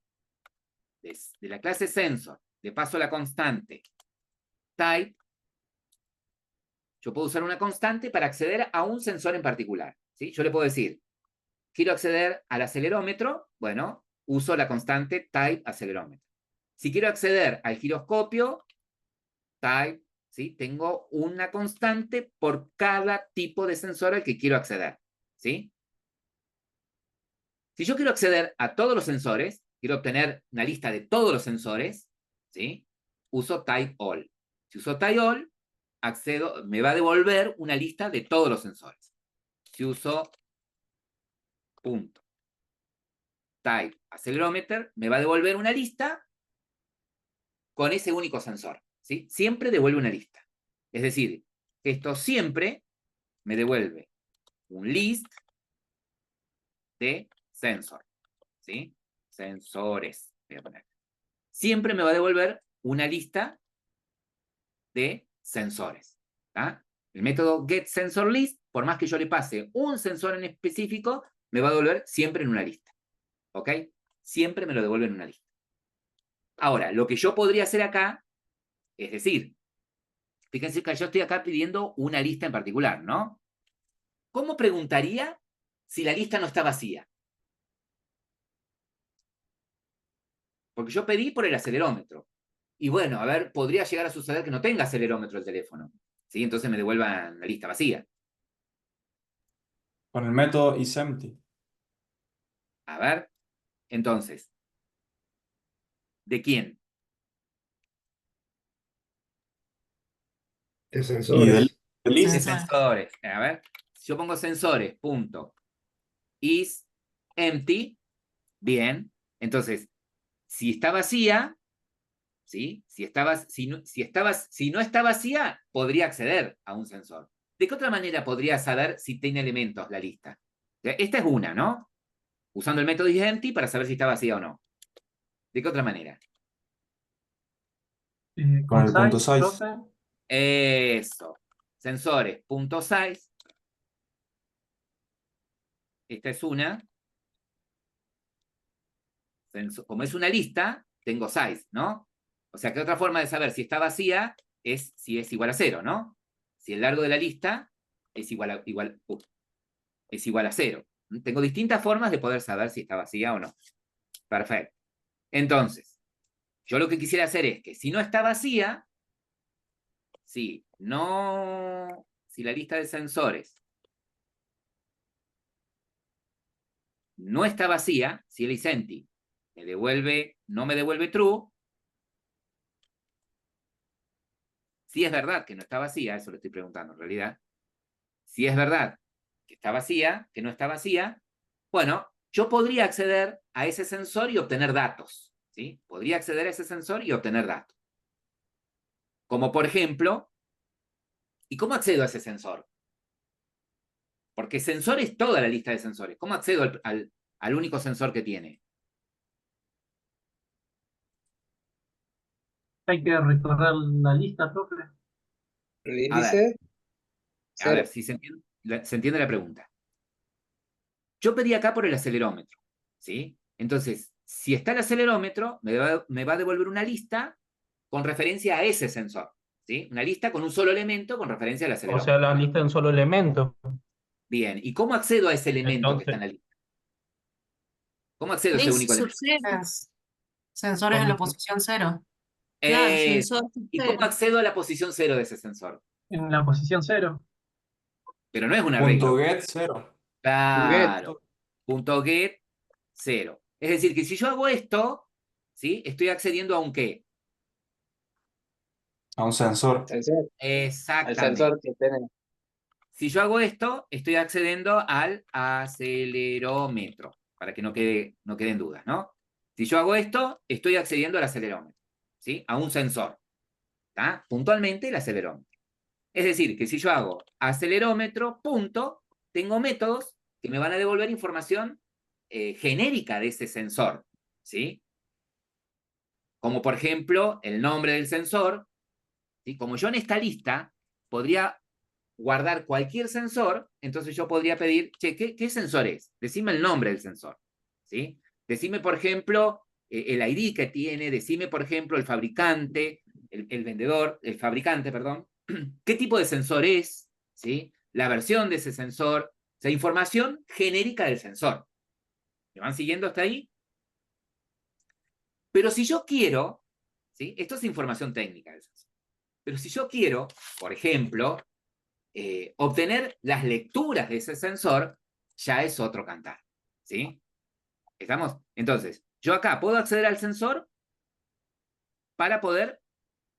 de la clase sensor, le paso la constante type, yo puedo usar una constante para acceder a un sensor en particular, ¿sí? Yo le puedo decir, quiero acceder al acelerómetro, bueno, uso la constante type acelerómetro. Si quiero acceder al giroscopio, type, ¿sí? Tengo una constante por cada tipo de sensor al que quiero acceder, ¿sí? Si yo quiero acceder a todos los sensores, quiero obtener una lista de todos los sensores, ¿sí? Uso type all. Si uso type all, accedo, me va a devolver una lista de todos los sensores. Si uso punto type accelerometer, me va a devolver una lista con ese único sensor, ¿sí? Siempre devuelve una lista. Es decir, esto siempre me devuelve un list de sensor, ¿sí? Sensores, voy a poner. Siempre me va a devolver una lista de sensores, ¿tá? El método getSensorList, por más que yo le pase un sensor en específico, me va a devolver siempre en una lista, ¿ok? Siempre me lo devuelve en una lista. Ahora, lo que yo podría hacer acá, es decir, fíjense que yo estoy acá pidiendo una lista en particular, ¿no? ¿Cómo preguntaría si la lista no está vacía? Porque yo pedí por el acelerómetro. Y bueno, a ver, podría llegar a suceder que no tenga acelerómetro el teléfono, ¿sí? Entonces me devuelvan la lista vacía. Con el método isEmpty. A ver, entonces, ¿de quién? De Y sensores. del list. De sensores. A ver, si yo pongo sensores, punto, is empty, bien. Entonces, si está vacía, ¿sí? Si no está vacía, podría acceder a un sensor. ¿De qué otra manera podría saber si tiene elementos la lista? Esta es una, ¿no? Usando el método isEmpty para saber si está vacía o no. ¿De qué otra manera? Con el punto size, size. profe. Eso. Sensores, punto size. Esta es una. Como es una lista, tengo size, ¿no? O sea que otra forma de saber si está vacía es si es igual a 0, ¿no? Si el largo de la lista es igual a 0. Tengo distintas formas de poder saber si está vacía o no. Perfecto. Entonces, yo lo que quisiera hacer es que si no está vacía, si la lista de sensores no está vacía, si el isEmpty no me devuelve true, si es verdad que no está vacía, eso le estoy preguntando en realidad, si es verdad que está vacía, que no está vacía, bueno, yo podría acceder a ese sensor y obtener datos, ¿sí? Podría acceder a ese sensor y obtener datos. Como por ejemplo, ¿y cómo accedo a ese sensor? Porque sensor es toda la lista de sensores. ¿Cómo accedo al único sensor que tiene? Hay que recorrer la lista, profe. El A ver, índice, a ver 0. si se entiende la pregunta. Yo pedí acá por el acelerómetro, ¿sí? Entonces, si está el acelerómetro, me va a devolver una lista con referencia a ese sensor, ¿sí? Una lista con un solo elemento con referencia al O acelerómetro. sea, la lista de un solo elemento. Bien, ¿y cómo accedo a ese elemento que está en la lista? ¿Cómo accedo a ese único elemento? Sensores en la posición 0. Claro, Eh, sensor ¿Y cómo 0. accedo a la posición 0 de ese sensor? En la posición 0. Pero no es un Punto arreglo. get 0. Claro. Punto get 0. Es decir, que si yo hago esto, ¿sí? Estoy accediendo a un qué. A un sensor. Sensor. El Exactamente. sensor que tiene. Si yo hago esto, estoy accediendo al acelerómetro, para que no queden dudas, ¿no? Si yo hago esto, estoy accediendo al acelerómetro, ¿sí? A un sensor, ¿está? Puntualmente el acelerómetro. Es decir, que si yo hago acelerómetro, punto, tengo métodos que me van a devolver información genérica de ese sensor, ¿sí? Como por ejemplo, el nombre del sensor, ¿sí? Como yo en esta lista podría guardar cualquier sensor, entonces yo podría pedir, che, ¿qué sensor es? Decime el nombre del sensor, ¿sí? Decime, por ejemplo, el ID que tiene, decime, por ejemplo, el fabricante, el vendedor, el fabricante, perdón, qué tipo de sensor es, ¿sí? La versión de ese sensor, o sea, información genérica del sensor. ¿Me van siguiendo hasta ahí? Pero si yo quiero, ¿sí? Esto es información técnica del sensor. Pero si yo quiero, por ejemplo, obtener las lecturas de ese sensor, ya es otro cantar, ¿sí? ¿Estamos? Entonces, yo acá puedo acceder al sensor para poder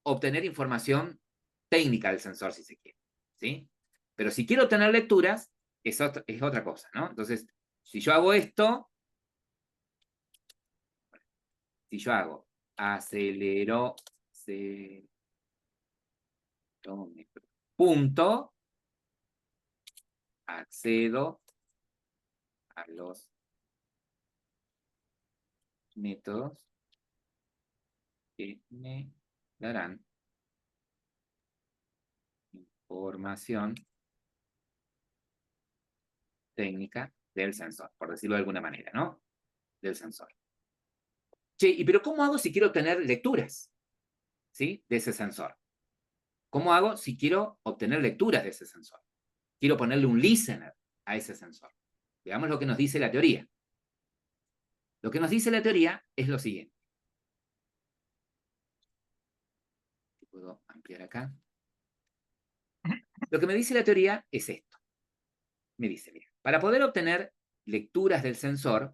obtener información técnica del sensor, si se quiere, ¿sí? Pero si quiero obtener lecturas, es otra cosa, ¿no? Entonces, si yo hago esto, si yo hago acelerómetro, punto, accedo a los métodos que me darán información técnica del sensor, por decirlo de alguna manera, ¿no? Del sensor. Che, pero ¿cómo hago si quiero obtener lecturas, ¿sí? De ese sensor. ¿Cómo hago si quiero obtener lecturas de ese sensor? Quiero ponerle un listener a ese sensor. Veamos lo que nos dice la teoría. Lo que nos dice la teoría es lo siguiente. Puedo ampliar acá. Lo que me dice la teoría es esto. Me dice, mira, para poder obtener lecturas del sensor,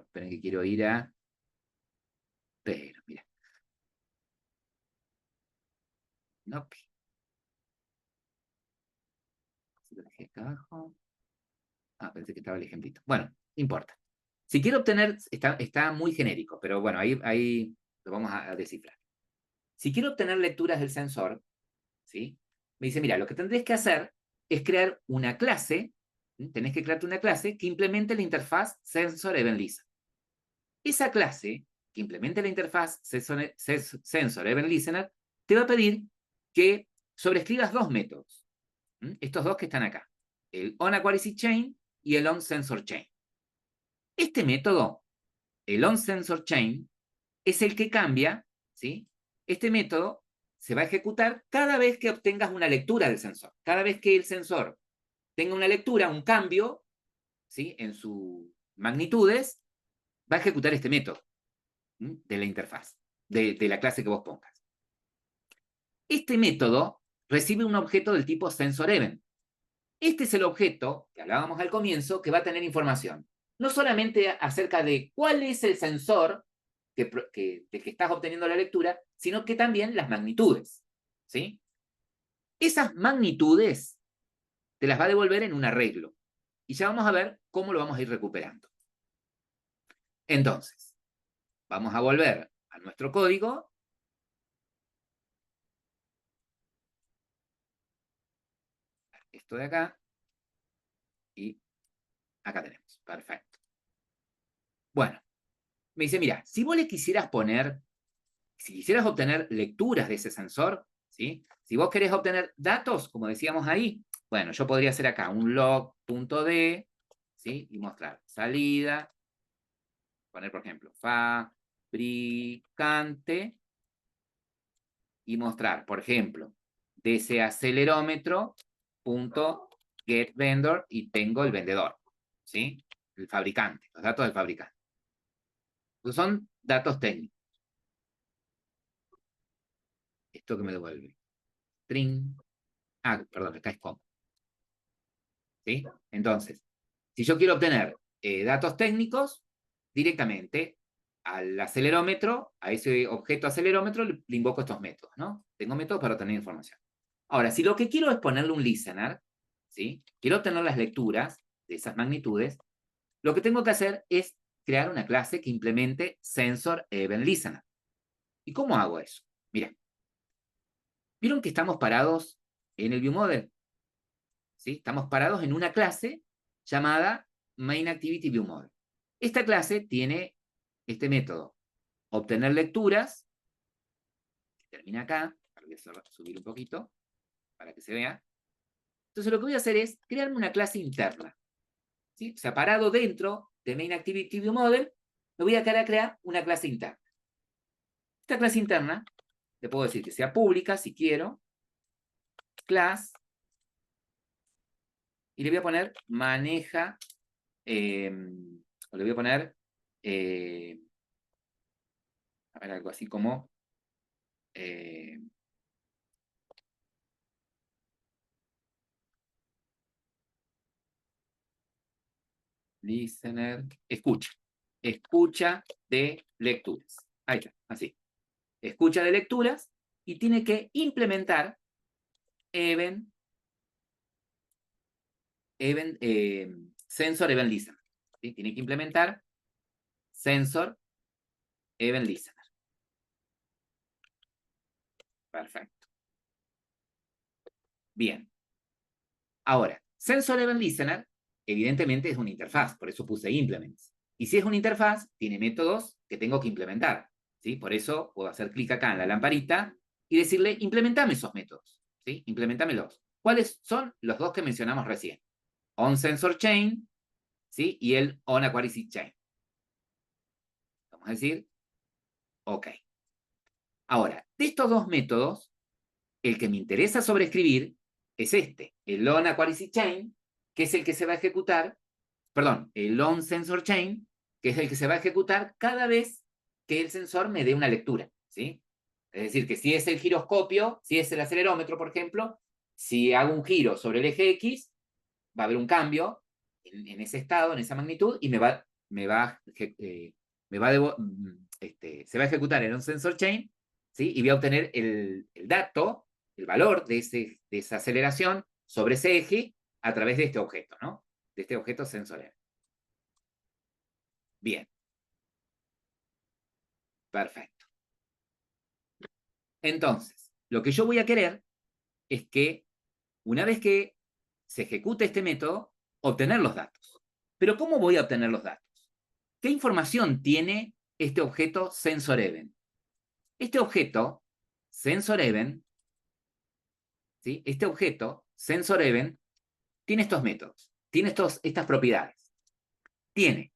esperen que quiero ir a... Pero, mira. No. Lo dejé acá abajo. Pensé que estaba el ejemplito. Bueno, no importa. Si quiero obtener, está muy genérico, pero bueno, ahí lo vamos a descifrar. Si quiero obtener lecturas del sensor, ¿sí? Me dice, mira, lo que tendréis que hacer es crear una clase, ¿sí? Tenés que crearte una clase que implemente la interfaz sensor-event-listener. Esa clase que implemente la interfaz sensor-event-listener te va a pedir que sobrescribas dos métodos. Estos dos que están acá. El onAquaryChain y el onSensorChain. Este método, el onSensorChain, es el que cambia, ¿sí? Este método se va a ejecutar cada vez que obtengas una lectura del sensor. Cada vez que el sensor tenga una lectura, un cambio, ¿sí? En sus magnitudes, va a ejecutar este método, ¿sí? De la interfaz, de la clase que vos pongas. Este método recibe un objeto del tipo SensorEvent. Este es el objeto que hablábamos al comienzo que va a tener información. No solamente acerca de cuál es el sensor del que estás obteniendo la lectura, sino que también las magnitudes, ¿sí? Esas magnitudes te las va a devolver en un arreglo. Y ya vamos a ver cómo lo vamos a ir recuperando. Entonces, vamos a volver a nuestro código. Esto de acá. Y acá tenemos. Perfecto. Bueno, me dice, mira, si vos le quisieras poner, si quisieras obtener lecturas de ese sensor, ¿sí? Si vos querés obtener datos, como decíamos ahí, bueno, yo podría hacer acá un log.d, ¿sí? Y mostrar salida, poner, por ejemplo, fabricante, y mostrar, por ejemplo, de ese acelerómetro, punto get vendor y tengo el vendedor, ¿sí? El fabricante, los datos del fabricante. Estos son datos técnicos. Esto que me devuelve. String. Ah, perdón, acá es com. ¿Sí? Entonces, si yo quiero obtener datos técnicos, directamente al acelerómetro, a ese objeto acelerómetro, le invoco estos métodos, ¿no? Tengo métodos para obtener información. Ahora, si lo que quiero es ponerle un listener, ¿sí? Quiero obtener las lecturas de esas magnitudes, lo que tengo que hacer es crear una clase que implemente sensor event listener. ¿Y cómo hago eso? Mira, ¿vieron que estamos parados en el ViewModel? ¿Sí? Estamos parados en una clase llamada MainActivityViewModel. Esta clase tiene este método, obtener lecturas, que termina acá, voy a subir un poquito para que se vea. Entonces lo que voy a hacer es crearme una clase interna, ¿sí? O sea, parado dentro de MainActivityViewModel, me voy a crear una clase interna. Esta clase interna, le puedo decir que sea pública si quiero, class, y le voy a poner maneja, o le voy a poner, a ver, algo así como, listener, escucha de lecturas. Ahí está, así. Escucha de lecturas y tiene que implementar sensor event listener. ¿Sí? Tiene que implementar sensor event listener. Perfecto. Bien. Ahora, sensor event listener evidentemente es una interfaz, por eso puse implements. Y si es una interfaz, tiene métodos que tengo que implementar, ¿sí? Por eso puedo hacer clic acá en la lamparita y decirle, implementame esos métodos, ¿sí? Implementámelos. ¿Cuáles son? Los dos que mencionamos recién. OnSensorChain, ¿sí? Y el OnAquarySeedChain. Vamos a decir, OK. Ahora, de estos dos métodos, el que me interesa sobreescribir es este, el OnAquarySeedChain, que es el que se va a ejecutar, perdón, el OnSensorChain, que es el que se va a ejecutar cada vez que el sensor me dé una lectura, ¿sí? Es decir, que si es el giroscopio, si es el acelerómetro, por ejemplo, si hago un giro sobre el eje X, va a haber un cambio en ese estado, en esa magnitud, y se va a ejecutar el OnSensorChain, ¿sí? Y voy a obtener el dato, el valor de esa aceleración sobre ese eje a través de este objeto, ¿no? De este objeto sensorial. Bien. Perfecto. Entonces, lo que yo voy a querer es que una vez que se ejecute este método, obtener los datos. Pero ¿cómo voy a obtener los datos? ¿Qué información tiene este objeto SensorEvent? Este objeto SensorEvent, ¿sí? Este objeto SensorEvent tiene estos métodos, tiene estas propiedades. Tiene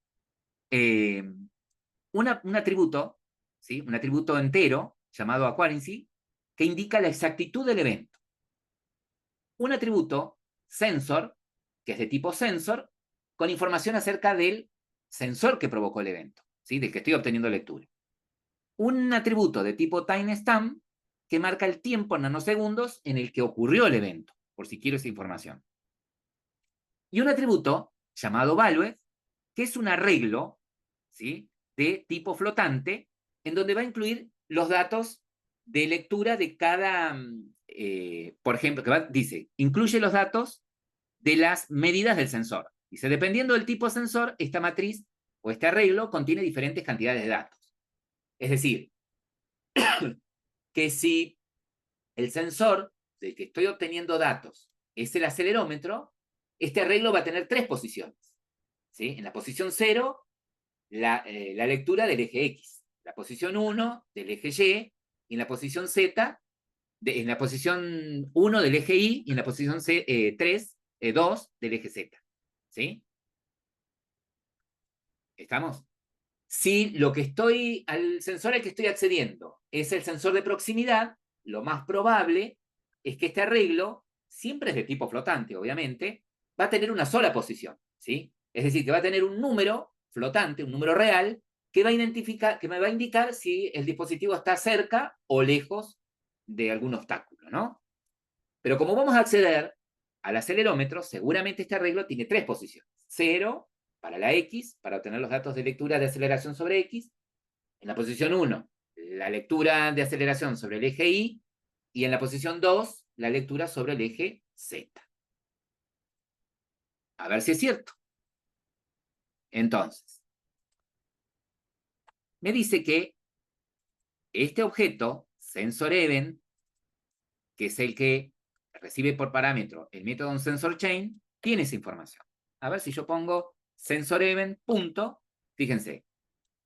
un atributo, ¿sí? Un atributo entero llamado accuracy, que indica la exactitud del evento. Un atributo sensor, que es de tipo sensor, con información acerca del sensor que provocó el evento, ¿sí? Del que estoy obteniendo lectura. Un atributo de tipo timestamp, que marca el tiempo en nanosegundos en el que ocurrió el evento, por si quiero esa información. Y un atributo llamado value, que es un arreglo, ¿sí? De tipo flotante, en donde va a incluir los datos de lectura de cada, por ejemplo, dice, incluye los datos de las medidas del sensor. Dice, dependiendo del tipo de sensor, esta matriz o este arreglo contiene diferentes cantidades de datos. Es decir, que si el sensor del que estoy obteniendo datos es el acelerómetro, este arreglo va a tener 3 posiciones, ¿sí? En la posición 0, la lectura del eje X, la posición 1 del eje Y, y en la posición Z, en la posición 1 del eje Y, y en la posición 2 del eje Z. ¿Sí? ¿Estamos? Si lo que al sensor al que estoy accediendo es el sensor de proximidad, lo más probable es que este arreglo, siempre es de tipo flotante, obviamente, va a tener una sola posición, ¿sí? Es decir, que va a tener un número flotante, un número real, que me va a indicar si el dispositivo está cerca o lejos de algún obstáculo, ¿no? Pero como vamos a acceder al acelerómetro, seguramente este arreglo tiene 3 posiciones. 0 para la X, para obtener los datos de lectura de aceleración sobre X. En la posición 1, la lectura de aceleración sobre el eje Y. Y en la posición 2, la lectura sobre el eje Z. A ver si es cierto. Entonces, me dice que este objeto, sensor event, que es el que recibe por parámetro el método onSensorChain, tiene esa información. A ver si yo pongo sensor event, punto, fíjense,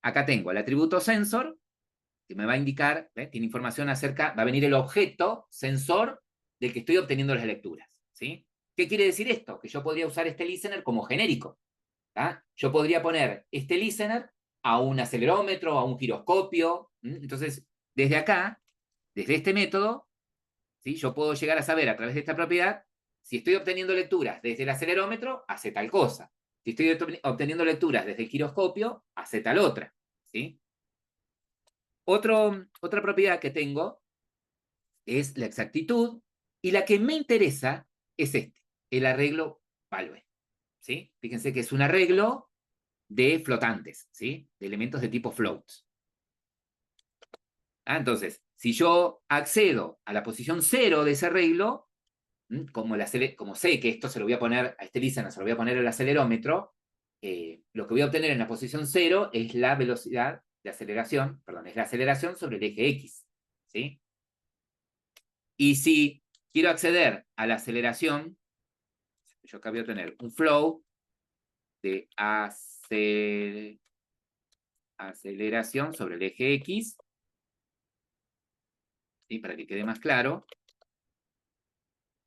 acá tengo el atributo sensor, que me va a indicar, tiene información acerca, va a venir el objeto sensor del que estoy obteniendo las lecturas, ¿sí? ¿Qué quiere decir esto? Que yo podría usar este listener como genérico. Yo podría poner este listener a un acelerómetro, a un giroscopio. Entonces, desde acá, desde este método, ¿sí? Yo puedo llegar a saber a través de esta propiedad si estoy obteniendo lecturas desde el acelerómetro, hace tal cosa. Si estoy obteniendo lecturas desde el giroscopio, hace tal otra, ¿sí? Otra propiedad que tengo es la exactitud, y la que me interesa es el arreglo Value, ¿sí? Fíjense que es un arreglo de flotantes, ¿sí? De elementos de tipo floats. Entonces, si yo accedo a la posición 0 de ese arreglo, como sé que esto se lo voy a poner a este listener, se lo voy a poner al acelerómetro, lo que voy a obtener en la posición 0 es la velocidad de aceleración, perdón, es la aceleración sobre el eje X, ¿sí? Y si quiero acceder a la aceleración, yo acá voy a obtener un flow de aceleración sobre el eje X, ¿sí? Para que quede más claro.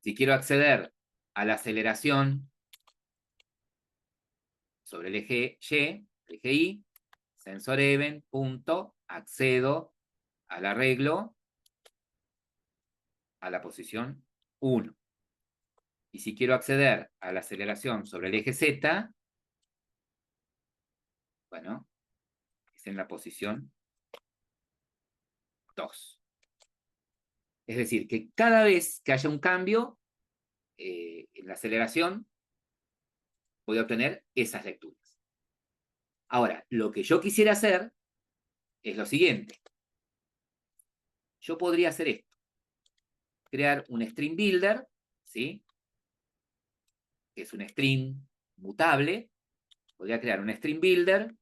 Si quiero acceder a la aceleración sobre el eje Y, el eje Y, sensor event, punto, accedo al arreglo a la posición 1. Y si quiero acceder a la aceleración sobre el eje Z, bueno, es en la posición 2. Es decir, que cada vez que haya un cambio en la aceleración, voy a obtener esas lecturas. Ahora, lo que yo quisiera hacer es lo siguiente. Yo podría hacer esto. Crear un string builder, ¿sí? Que es un string mutable. Podría crear un string builder.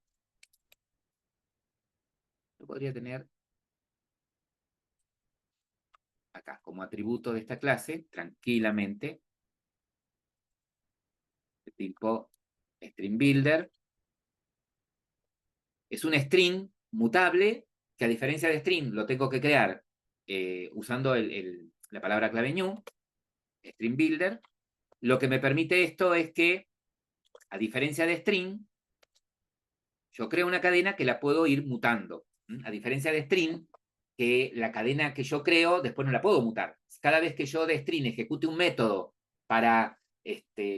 Lo podría tener acá como atributo de esta clase, tranquilamente, de tipo string builder. Es un string mutable que, a diferencia de string, lo tengo que crear usando la palabra clave new, string builder. Lo que me permite esto es que, a diferencia de string, yo creo una cadena que la puedo ir mutando. A diferencia de string, que la cadena que yo creo después no la puedo mutar. Cada vez que yo de string ejecute un método para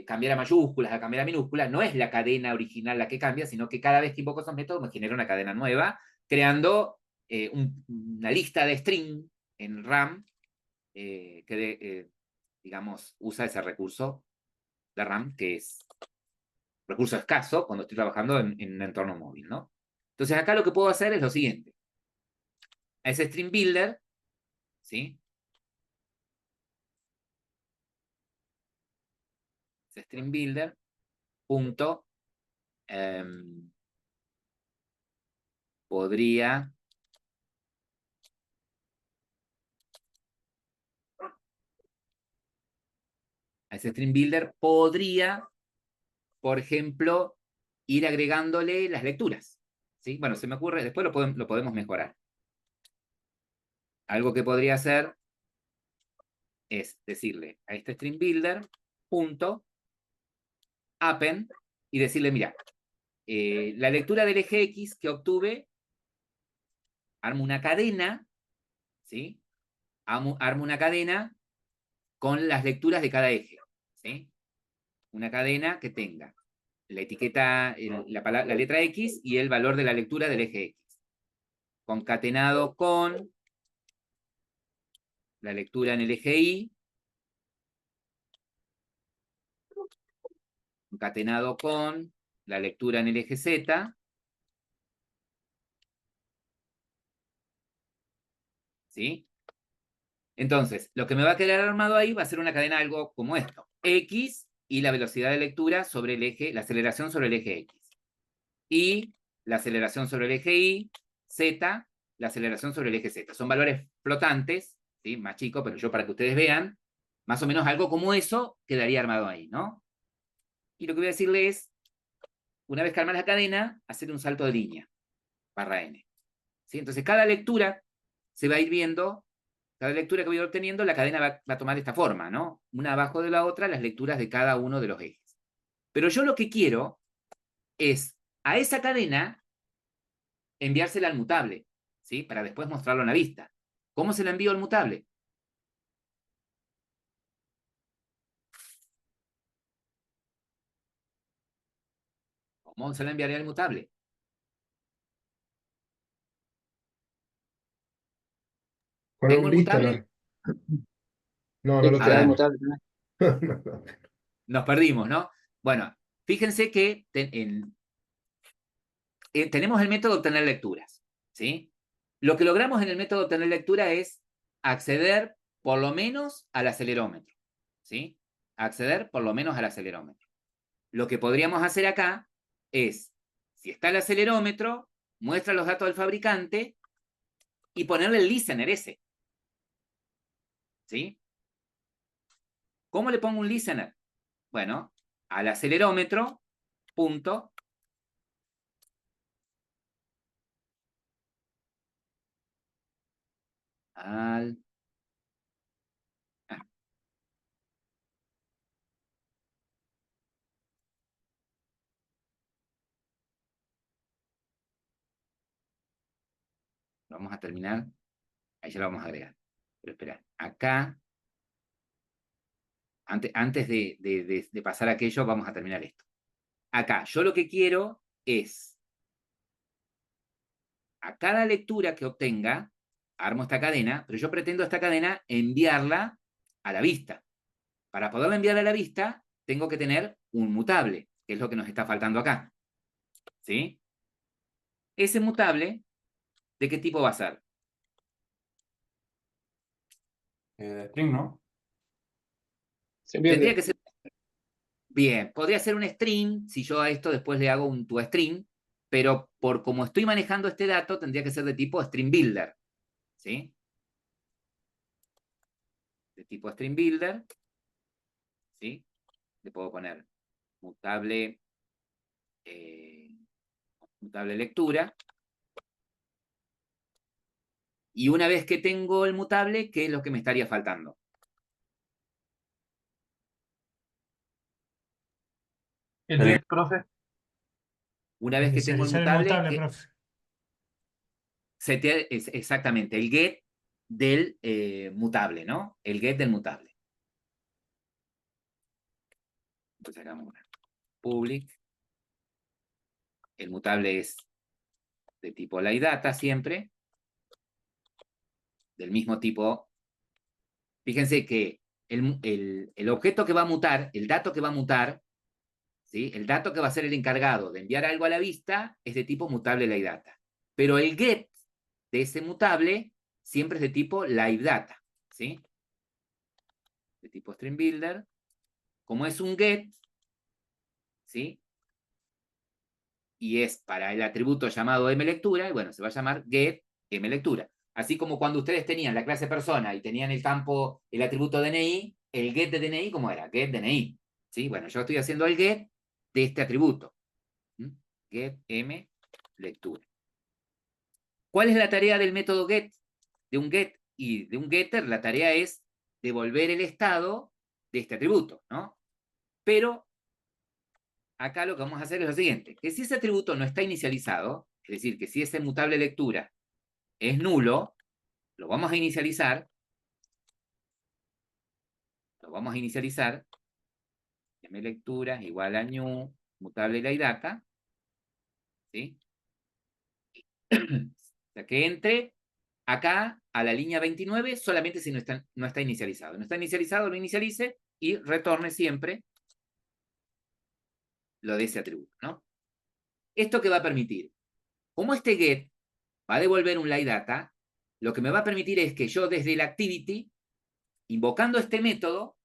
cambiar a mayúsculas, a cambiar a minúsculas, no es la cadena original la que cambia, sino que cada vez que invoco esos métodos me genera una cadena nueva, creando una lista de string en RAM que, digamos, usa ese recurso de RAM, que es recurso escaso cuando estoy trabajando en un entorno móvil, ¿no? Entonces acá lo que puedo hacer es lo siguiente. A ese string builder, ¿sí? Ese string builder, punto, podría a ese string builder podría, por ejemplo, ir agregándole las lecturas, ¿sí? Bueno, se me ocurre, después lo podemos mejorar. Algo que podría hacer es decirle a este string builder, punto, append, y decirle, mira, la lectura del eje X que obtuve, armo una cadena, ¿sí? Armo una cadena con las lecturas de cada eje, ¿sí? una cadena que tenga la etiqueta, la letra X y el valor de la lectura del eje X. Concatenado con la lectura en el eje Y. Concatenado con la lectura en el eje Z. ¿Sí? Entonces, lo que me va a quedar armado ahí va a ser una cadena algo como esto. X y la velocidad de lectura sobre el eje, la aceleración sobre el eje X. Y la aceleración sobre el eje Y, Z, la aceleración sobre el eje Z. Son valores flotantes, ¿sí? Más chicos, pero yo para que ustedes vean, más o menos algo como eso quedaría armado ahí, ¿no? Y lo que voy a decirle es, una vez que armas la cadena, hacer un salto de línea, barra N. ¿Sí? Entonces, cada lectura se va a ir viendo, cada lectura que voy obteniendo, la cadena va a tomar esta forma, ¿no? Una abajo de la otra, las lecturas de cada uno de los ejes. Pero yo lo que quiero es, a esa cadena, enviársela al mutable, ¿sí? Para después mostrarlo en la vista. ¿Cómo se la envío al mutable? ¿Cómo se la enviaré al mutable? Con ¿Tengo un el mutable? listener. No, no lo A ver. tenemos. Nos perdimos, ¿no? Bueno, fíjense que tenemos el método de obtener lecturas, ¿sí? Lo que logramos en el método de obtener lectura es acceder por lo menos al acelerómetro, ¿sí? Acceder por lo menos al acelerómetro. Lo que podríamos hacer acá es, si está el acelerómetro, muestra los datos del fabricante y ponerle el listener ese, ¿sí? ¿Cómo le pongo un listener? Bueno, al acelerómetro, punto, al... ah, vamos a terminar, ahí ya lo vamos a agregar. Pero espera, acá, antes de pasar a aquello, vamos a terminar esto. Acá, yo lo que quiero es, a cada lectura que obtenga, armo esta cadena, pero yo pretendo esta cadena enviarla a la vista. Para poderla enviar a la vista, tengo que tener un mutable, que es lo que nos está faltando acá. ¿Sí? Ese mutable, ¿de qué tipo va a ser? String, ¿no? Tendría que ser... Bien, podría ser un string, si yo a esto después le hago un toString, pero por como estoy manejando este dato, tendría que ser de tipo string builder. ¿Sí? De tipo string builder. ¿Sí? Le puedo poner mutable, mutable lectura. Y una vez que tengo el mutable, ¿qué es lo que me estaría faltando? El get, profe. Una vez que tengo el Inicializar mutable, profe. exactamente, el get del mutable, ¿no? El get del mutable. Entonces hagamos una public. El mutable es de tipo LiData siempre. Del mismo tipo. Fíjense que el objeto que va a mutar, el dato que va a mutar, ¿sí? El dato que va a ser el encargado de enviar algo a la vista es de tipo mutable LiData. Pero el get de ese mutable siempre es de tipo LiveData, ¿sí? De tipo string builder. Como es un get, ¿sí? Y es para el atributo llamado mLectura, y bueno, se va a llamar get mLectura. Así como cuando ustedes tenían la clase persona y tenían el campo, el atributo DNI, el get de DNI, ¿cómo era? Get DNI. ¿Sí? Bueno, yo estoy haciendo el get de este atributo. Get mLectura. ¿Cuál es la tarea del método get? De un get y de un getter, la tarea es devolver el estado de este atributo, ¿no? Pero acá lo que vamos a hacer es lo siguiente, que si ese atributo no está inicializado, es decir, que si ese mutable lectura es nulo, lo vamos a inicializar, mlecturas igual a new, mutable la data, ¿sí? O sea, que entre acá a la línea 29 solamente si no está inicializado. No está inicializado, lo inicialice y retorne siempre lo de ese atributo, ¿no? ¿Esto qué va a permitir? Como este get va a devolver un LiData, lo que me va a permitir es que yo desde el activity, invocando este método,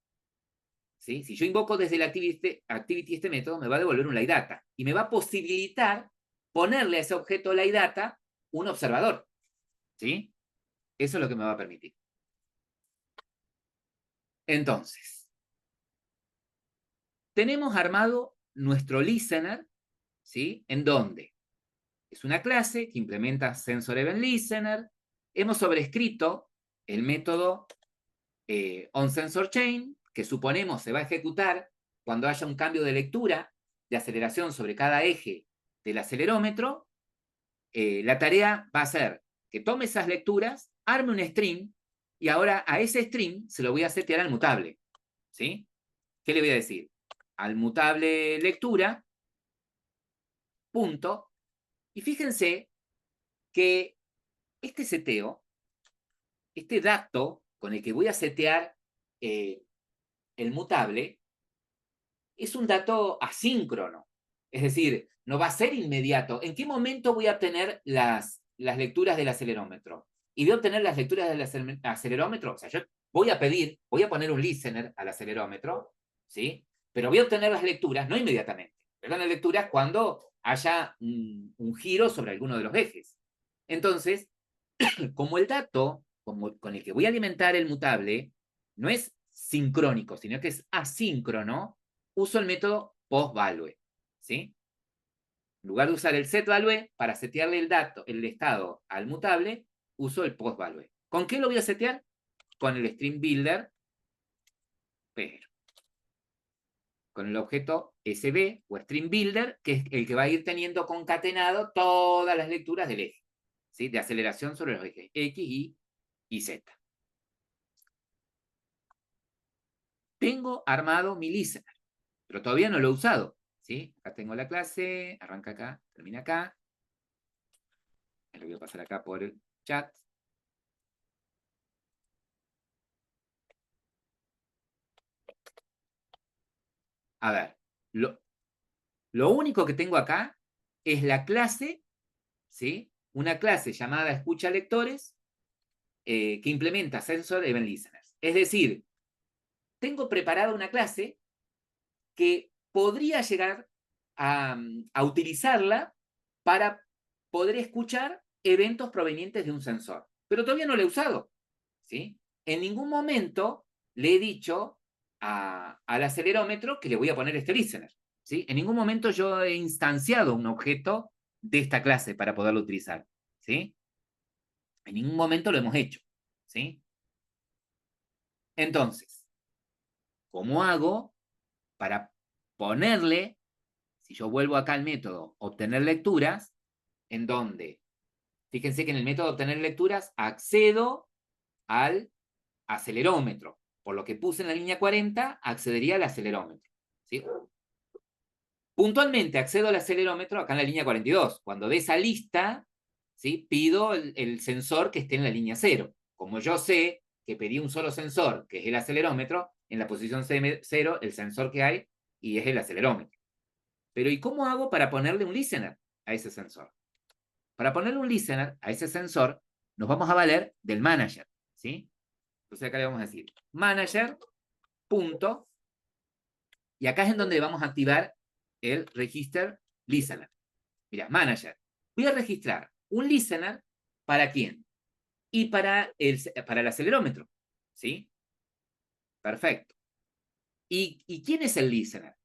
¿sí? Si yo invoco desde el activity este método, me va a devolver un LiData y me va a posibilitar ponerle a ese objeto LiData un observador, ¿sí? Eso es lo que me va a permitir. Entonces, tenemos armado nuestro listener, ¿sí? ¿En dónde? Es una clase que implementa SensorEventListener. Hemos sobrescrito el método onSensorChain, que suponemos se va a ejecutar cuando haya un cambio de lectura de aceleración sobre cada eje del acelerómetro. La tarea va a ser que tome esas lecturas, arme un string, y ahora a ese string se lo voy a setear al mutable, ¿sí? ¿Qué le voy a decir? Al mutable lectura, punto, y fíjense que este seteo, este dato con el que voy a setear el mutable, es un dato asíncrono. Es decir, no va a ser inmediato. ¿En qué momento voy a obtener las lecturas del acelerómetro? Y voy a obtener las lecturas del acelerómetro. O sea, yo voy a poner un listener al acelerómetro, ¿sí? Pero voy a obtener las lecturas no inmediatamente. Pero las lecturas cuando haya un giro sobre alguno de los ejes. Entonces, como el dato con el que voy a alimentar el mutable no es sincrónico, sino que es asíncrono, uso el método postvalue, ¿sí? En lugar de usar el setValue para setearle el estado al mutable, uso el postvalue. ¿Con qué lo voy a setear? Con el string builder, pero con el objeto SB o string builder, que es el que va a ir teniendo concatenado todas las lecturas del eje, ¿sí? De aceleración sobre los ejes X, y Z. Tengo armado mi listener, pero todavía no lo he usado, ¿sí? Acá tengo la clase, arranca acá, termina acá. Lo voy a pasar acá por el chat. A ver, lo único que tengo acá es la clase, ¿sí? Una clase llamada escucha lectores que implementa SensorEventListeners. Es decir, tengo preparada una clase que podría llegar a utilizarla para poder escuchar eventos provenientes de un sensor. Pero todavía no lo he usado, ¿sí? En ningún momento le he dicho al acelerómetro que le voy a poner este listener, ¿sí? En ningún momento yo he instanciado un objeto de esta clase para poderlo utilizar, ¿sí? En ningún momento lo hemos hecho, ¿sí? Entonces, ¿cómo hago para ponerle, si yo vuelvo acá al método obtener lecturas, en donde, fíjense que en el método obtener lecturas accedo al acelerómetro, por lo que puse en la línea 40, accedería al acelerómetro, ¿sí? Puntualmente accedo al acelerómetro acá en la línea 42. Cuando de esa lista, ¿sí? Pido el sensor que esté en la línea 0. Como yo sé que pedí un solo sensor, que es el acelerómetro, en la posición 0, el sensor que hay, y es el acelerómetro. Pero ¿y cómo hago para ponerle un listener a ese sensor? Para ponerle un listener a ese sensor, nos vamos a valer del manager, ¿sí? Entonces acá le vamos a decir manager, punto, y acá es en donde vamos a activar el register listener. Mira, manager. Voy a registrar un listener ¿para quién? Y para el acelerómetro, ¿sí? Perfecto. ¿Y quién es el listener?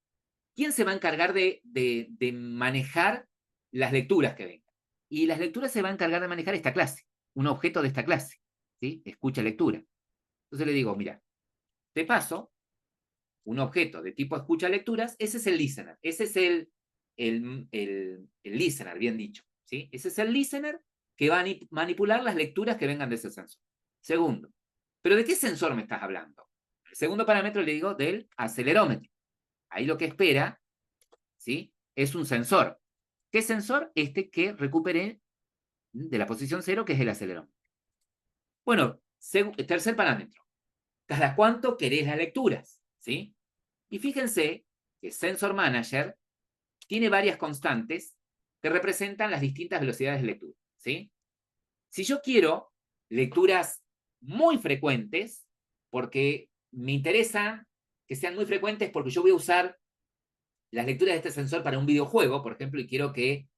¿Quién se va a encargar de manejar las lecturas que vengan? Y las lecturas se va a encargar de manejar esta clase, un objeto de esta clase, ¿sí? Escucha lectura. Entonces le digo, mira, te paso un objeto de tipo escucha lecturas, ese es el listener, ese es el listener, bien dicho, ¿sí? Ese es el listener que va a manipular las lecturas que vengan de ese sensor. Segundo, ¿pero de qué sensor me estás hablando? El segundo parámetro le digo del acelerómetro. Ahí lo que espera, ¿sí? Es un sensor. ¿Qué sensor? Este que recuperé de la posición 0, que es el acelerómetro. Bueno, tercer parámetro. ¿Cada cuánto querés las lecturas? ¿Sí? Y fíjense que Sensor Manager tiene varias constantes que representan las distintas velocidades de lectura. ¿Sí? Si yo quiero lecturas muy frecuentes, porque me interesa que sean muy frecuentes porque yo voy a usar las lecturas de este sensor para un videojuego, por ejemplo, y quiero que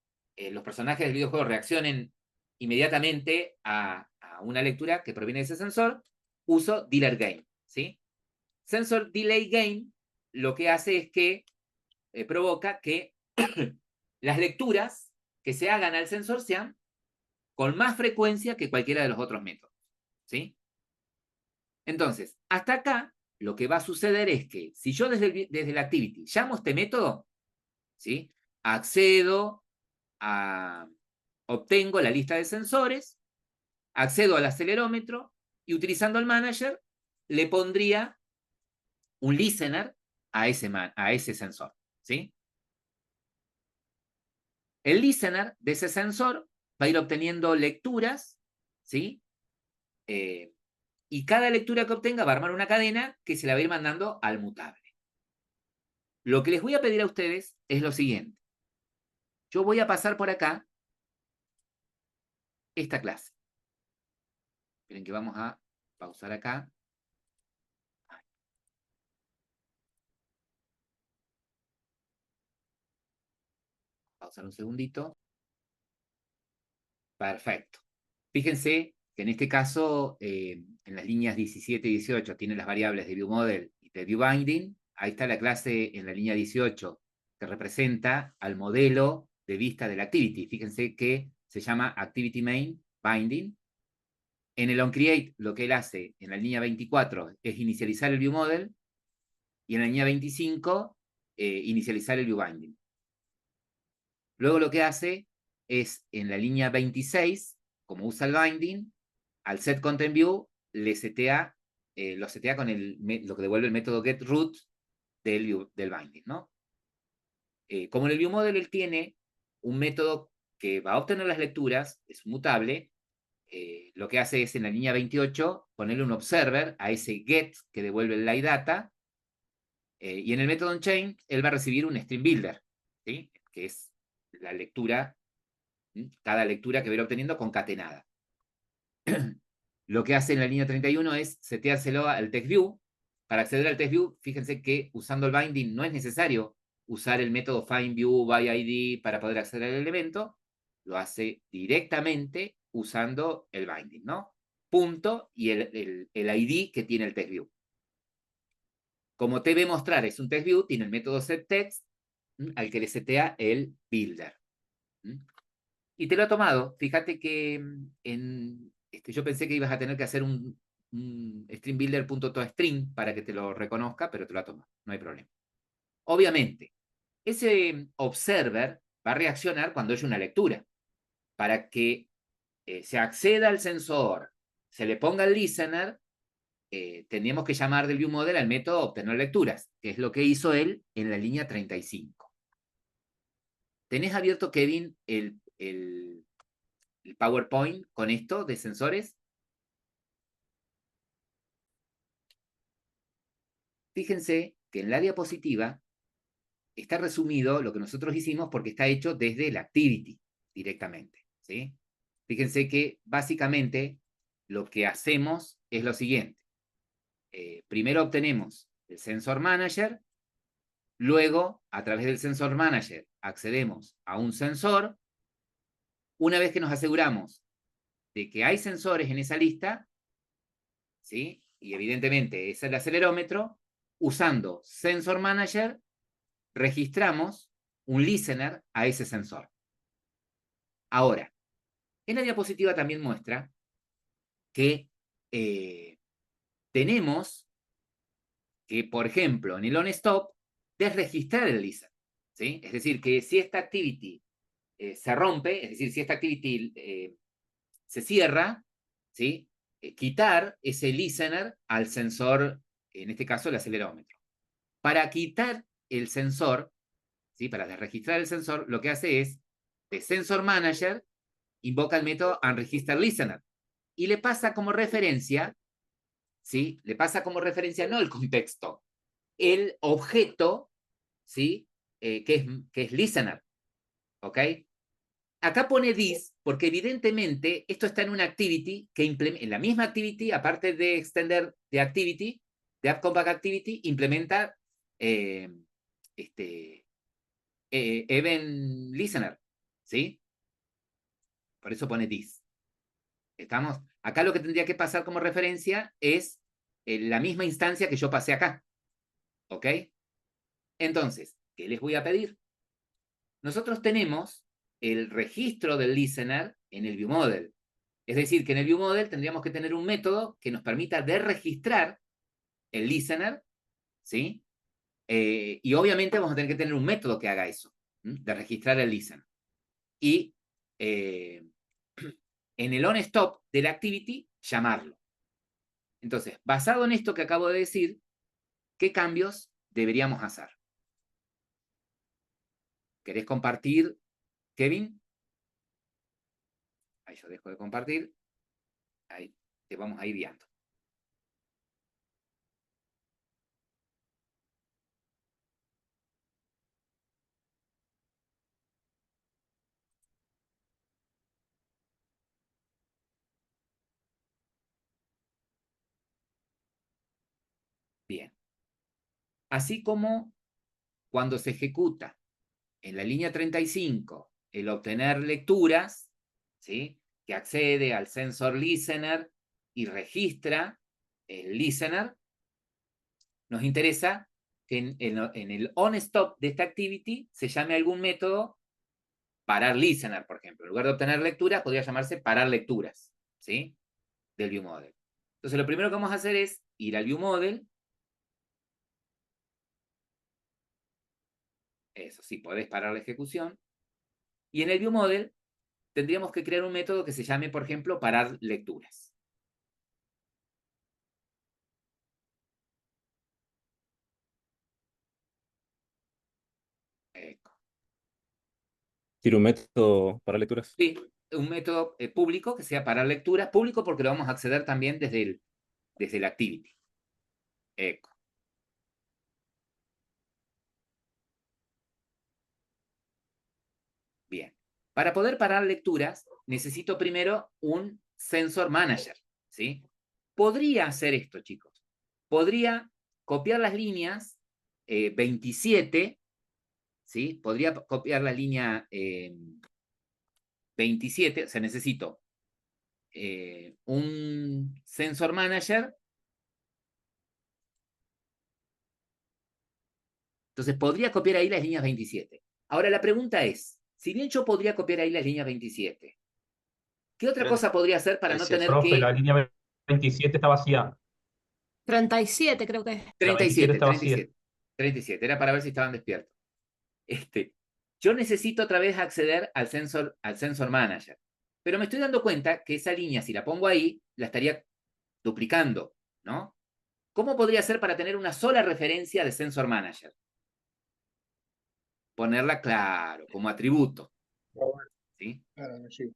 los personajes del videojuego reaccionen inmediatamente a una lectura que proviene de ese sensor, uso Delay Gain, ¿sí? Sensor Delay Gain lo que hace es que provoca que las lecturas que se hagan al sensor sean con más frecuencia que cualquiera de los otros métodos, ¿sí? Entonces, hasta acá, lo que va a suceder es que si yo desde el activity llamo este método, ¿sí? Accedo obtengo la lista de sensores, accedo al acelerómetro y utilizando el manager le pondría un listener a ese sensor, ¿sí? El listener de ese sensor va a ir obteniendo lecturas, ¿sí? Y cada lectura que obtenga va a armar una cadena que se la va a ir mandando al mutable. Lo que les voy a pedir a ustedes es lo siguiente. Yo voy a pasar por acá esta clase. Esperen que vamos a pausar acá. Pausar un segundito. Perfecto. Fíjense que en este caso, en las líneas 17 y 18, tiene las variables de ViewModel y de ViewBinding. Ahí está la clase en la línea 18, que representa al modelo de vista del Activity. Fíjense que se llama Activity Main Binding. En el onCreate, lo que él hace en la línea 24 es inicializar el ViewModel, y en la línea 25, inicializar el ViewBinding. Luego lo que hace es, en la línea 26, como usa el binding, al set content view le setea, lo setea con lo que devuelve el método getRoot del binding, ¿no? Como en el ViewModel él tiene un método que va a obtener las lecturas, es mutable, lo que hace es en la línea 28 ponerle un observer a ese get que devuelve el LiData, y en el método onChain él va a recibir un stream builder, ¿sí? Que es la lectura, cada lectura que va a ir obteniendo concatenada. Lo que hace en la línea 31 es seteárselo al TextView. Para acceder al TextView, fíjense que usando el binding no es necesario usar el método findViewById para poder acceder al elemento. Lo hace directamente usando el binding, ¿no? Punto y el ID que tiene el TextView. Como TVMostrar es un TextView, tiene el método setText al que le setea el builder. Y te lo ha tomado. Fíjate que yo pensé que ibas a tener que hacer un streamBuilder.toString para que te lo reconozca, pero te lo ha tomado. No hay problema. Obviamente, ese observer va a reaccionar cuando haya una lectura. Para que se acceda al sensor, se le ponga el listener, tenemos que llamar del ViewModel al método obtener lecturas, que es lo que hizo él en la línea 35. ¿Tenés abierto, Kevin, el PowerPoint con esto de sensores? Fíjense que en la diapositiva está resumido lo que nosotros hicimos porque está hecho desde el Activity directamente, ¿sí? Fíjense que básicamente lo que hacemos es lo siguiente. Primero obtenemos el Sensor Manager, luego a través del Sensor Manager accedemos a un sensor. Una vez que nos aseguramos de que hay sensores en esa lista, ¿sí? Y evidentemente es el acelerómetro, usando Sensor Manager registramos un listener a ese sensor. Ahora, en la diapositiva también muestra que tenemos que, por ejemplo, en el onStop, desregistrar el listener, ¿sí? Es decir, que si esta activity se rompe, es decir, si esta activity se cierra, ¿sí? Quitar ese listener al sensor, en este caso el acelerómetro. Para quitar el sensor, ¿sí? Para desregistrar el sensor, lo que hace es, de Sensor Manager, invoca el método unRegisterListener y le pasa como referencia, ¿sí? Le pasa como referencia no el contexto, el objeto, ¿sí? Que es listener, ¿ok? Acá pone this porque evidentemente esto está en una activity que implementa, en la misma activity, aparte de extender de activity, de App Compact Activity, implementa Event Listener, ¿sí? Por eso pone this. ¿Estamos? Acá lo que tendría que pasar como referencia es la misma instancia que yo pasé acá, ¿ok? Entonces, ¿qué les voy a pedir? Nosotros tenemos el registro del listener en el ViewModel. Es decir, que en el ViewModel tendríamos que tener un método que nos permita registrar el listener, ¿sí? Y obviamente vamos a tener que tener un método que haga eso, de registrar el listener. Y en el onStop de la activity, llamarlo. Entonces, basado en esto que acabo de decir, ¿qué cambios deberíamos hacer? ¿Querés compartir, Kevin? Ahí yo dejo de compartir. Ahí te vamos a ir guiando. Bien. Así como cuando se ejecuta en la línea 35 el obtener lecturas, ¿sí? Que accede al sensor listener y registra el listener, nos interesa que en el onStop de esta activity se llame algún método parar listener, por ejemplo. En lugar de obtener lecturas, podría llamarse parar lecturas, ¿sí? Del ViewModel. Entonces, lo primero que vamos a hacer es ir al ViewModel. Eso sí, podés parar la ejecución. Y en el ViewModel tendríamos que crear un método que se llame, por ejemplo, parar lecturas. ¿Tiene un método para lecturas? Sí, un método público que sea parar lecturas. Público porque lo vamos a acceder también desde la activity. Eco. Bien. Para poder parar lecturas, necesito primero un sensor manager, ¿sí? Podría hacer esto, chicos. Podría copiar las líneas 27, ¿sí? Podría copiar la línea 27, o sea, necesito un sensor manager. Entonces, podría copiar ahí las líneas 27. Ahora, la pregunta es, si bien yo podría copiar ahí las líneas 27, ¿qué otra cosa podría hacer para no tener Profe, la que... línea 27 está vacía. 37 creo que es. La 27 37, está vacía. 37, 37, era para ver si estaban despiertos. Yo necesito otra vez acceder al sensor manager, pero me estoy dando cuenta que esa línea, si la pongo ahí, la estaría duplicando, ¿no? ¿Cómo podría hacer para tener una sola referencia de sensor manager? Ponerla, claro, como atributo, ¿sí? Sí.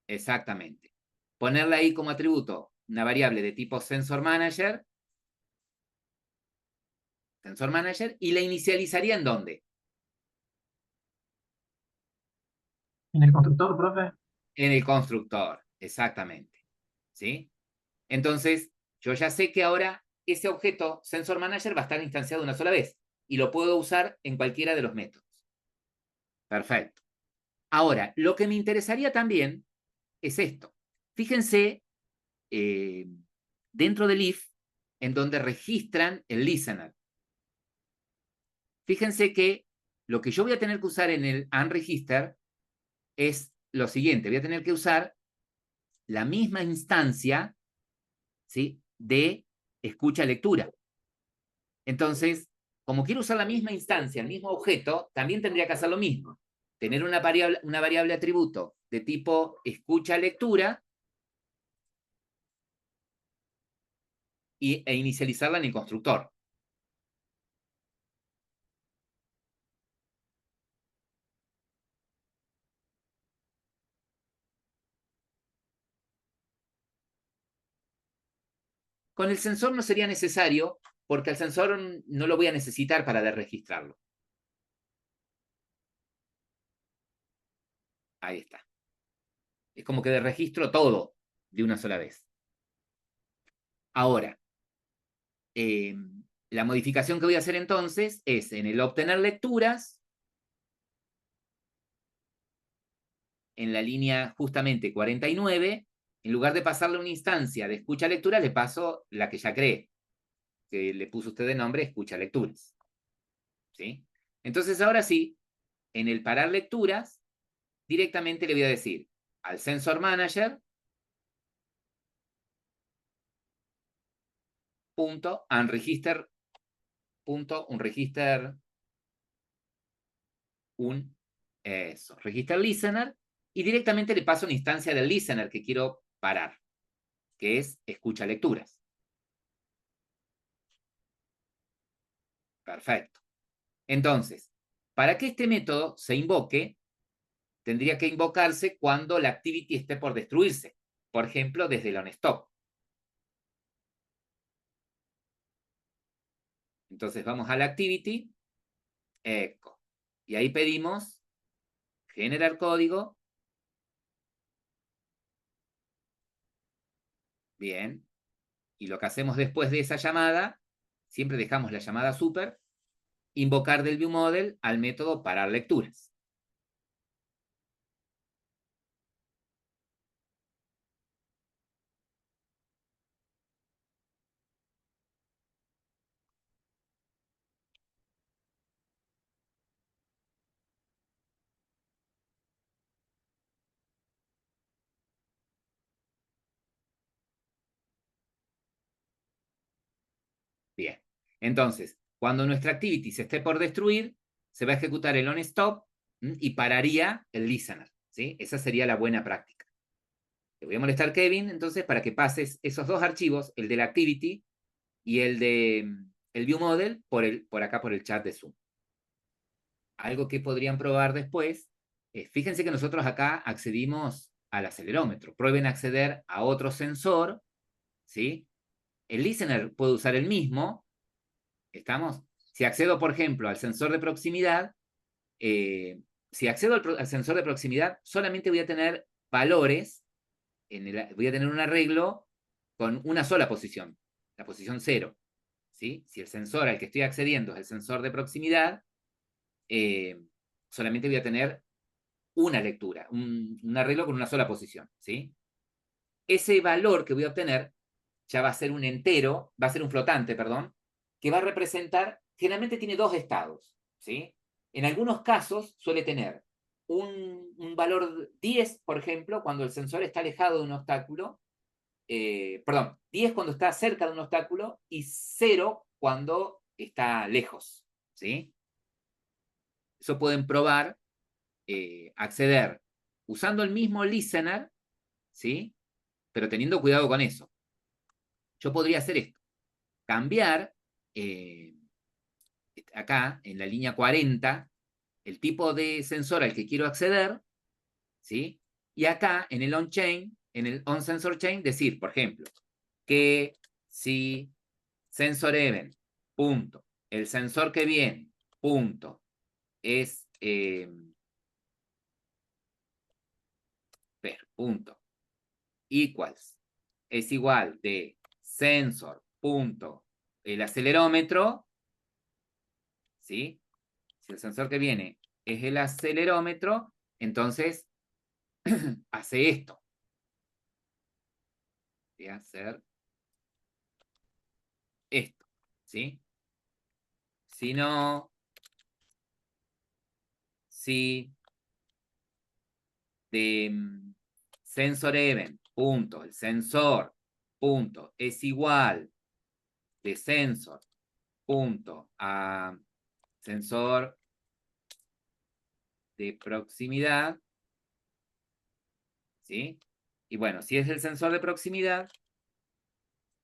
Exactamente. Ponerla ahí como atributo, una variable de tipo sensor manager, y la inicializaría ¿en dónde? ¿En el constructor, profe? En el constructor, exactamente, ¿sí? Entonces, yo ya sé que ahora ese objeto sensor manager va a estar instanciado una sola vez y lo puedo usar en cualquiera de los métodos. Perfecto. Ahora, lo que me interesaría también es esto. Fíjense dentro del if, en donde registran el listener. Fíjense que lo que yo voy a tener que usar en el unregister es lo siguiente. Voy a tener que usar la misma instancia, ¿sí?, de escucha-lectura. Entonces, como quiero usar la misma instancia, el mismo objeto, también tendría que hacer lo mismo. Tener una variable atributo de tipo escucha-lectura e inicializarla en el constructor. Con el sensor no sería necesario, porque al sensor no lo voy a necesitar para registrarlo. Ahí está. Es como que registro todo de una sola vez. Ahora, la modificación que voy a hacer entonces es en el obtener lecturas, en la línea justamente 49, en lugar de pasarle una instancia de escucha lectura, le paso la que ya creé, que le puso usted de nombre escucha lecturas. ¿Sí? Entonces ahora sí, en el parar lecturas, directamente le voy a decir al Sensor Manager punto unregister punto unregister register listener, y directamente le paso una instancia del listener que quiero parar, que es escucha lecturas. Perfecto. Entonces, para que este método se invoque, tendría que invocarse cuando la activity esté por destruirse. Por ejemplo, desde el onStop. Entonces vamos a la activity, echo. Y ahí pedimos generar código. Bien. Y lo que hacemos después de esa llamada, siempre dejamos la llamada super, invocar del viewModel al método parar lecturas. Bien. Entonces, cuando nuestra activity se esté por destruir, se va a ejecutar el onStop y pararía el listener. ¿Sí? Esa sería la buena práctica. Le voy a molestar a Kevin, entonces, para que pases esos dos archivos, el de la activity y el de el viewModel, por acá por el chat de Zoom. Algo que podrían probar después, fíjense que nosotros acá accedimos al acelerómetro. Prueben acceder a otro sensor, ¿sí? El listener puede usar el mismo, ¿estamos? Si accedo, por ejemplo, al sensor de proximidad, si accedo al sensor de proximidad, solamente voy a tener valores, voy a tener un arreglo con una sola posición, la posición 0. ¿Sí? Si el sensor al que estoy accediendo es el sensor de proximidad, solamente voy a tener una lectura, un arreglo con una sola posición. ¿Sí? Ese valor que voy a obtener ya va a ser un entero, va a ser un flotante, perdón, que va a representar, generalmente tiene dos estados. ¿Sí? En algunos casos suele tener un valor 10, por ejemplo, cuando el sensor está alejado de un obstáculo, perdón, 10 cuando está cerca de un obstáculo y 0 cuando está lejos. ¿Sí? Eso pueden probar, acceder usando el mismo listener, ¿sí? Pero teniendo cuidado con eso. Yo podría hacer esto. Cambiar, acá, en la línea 40, el tipo de sensor al que quiero acceder, ¿sí? Y acá, en el on-chain, en el on-sensor-chain, decir, por ejemplo, que si sensor event, punto, el sensor que viene, punto, es, punto, equals, es igual de sensor, punto, el acelerómetro, ¿sí? Si el sensor que viene es el acelerómetro, entonces hace esto. Voy a hacer esto, ¿sí? Si no, si de sensor event, punto, el sensor, punto, es igual de sensor, punto, a sensor de proximidad, ¿sí? Y bueno, si es el sensor de proximidad,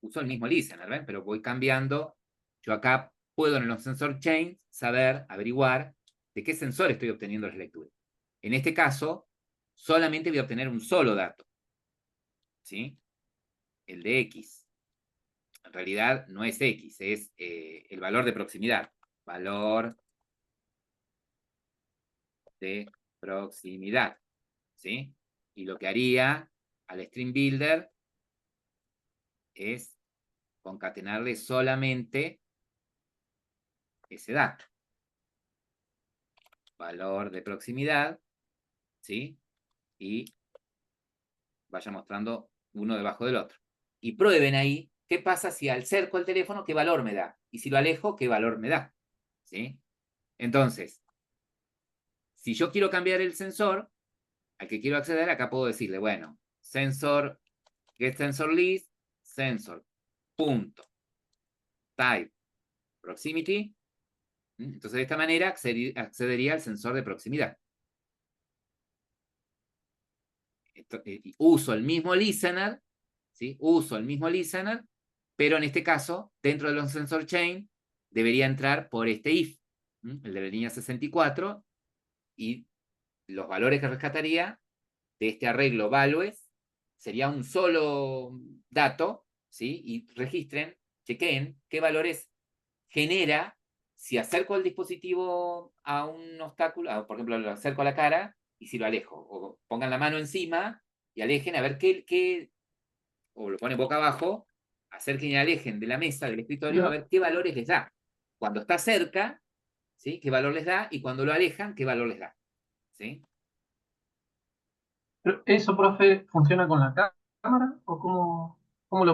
uso el mismo listener, ¿ven? Pero voy cambiando. Yo acá puedo en los sensor chains saber, averiguar de qué sensor estoy obteniendo las lecturas. En este caso, solamente voy a obtener un solo dato, ¿sí? El de X. En realidad no es X, es el valor de proximidad. Valor de proximidad. ¿Sí? Y lo que haría al string builder es concatenarle solamente ese dato. Valor de proximidad, ¿sí? Y vaya mostrando uno debajo del otro. Y prueben ahí qué pasa si acerco el teléfono, qué valor me da. Y si lo alejo, qué valor me da. ¿Sí? Entonces, si yo quiero cambiar el sensor al que quiero acceder, acá puedo decirle, bueno, sensor, get sensor list, sensor, punto, type, proximity. Entonces, de esta manera accedería al sensor de proximidad. Uso el mismo listener, ¿sí? Uso el mismo listener, pero en este caso, dentro de los sensor chain, debería entrar por este if, el de la línea 64, y los valores que rescataría de este arreglo values sería un solo dato, ¿sí? Y registren, chequeen qué valores genera si acerco el dispositivo a un obstáculo, por ejemplo, lo acerco a la cara y si lo alejo, o pongan la mano encima y alejen a ver qué o lo ponen boca abajo, acerquen y alejen de la mesa, del escritorio, a ver qué valores les da. Cuando está cerca, ¿sí? ¿Qué valor les da? Y cuando lo alejan, ¿qué valor les da? ¿Sí? Pero ¿eso, profe, funciona con la cámara? ¿O cómo lo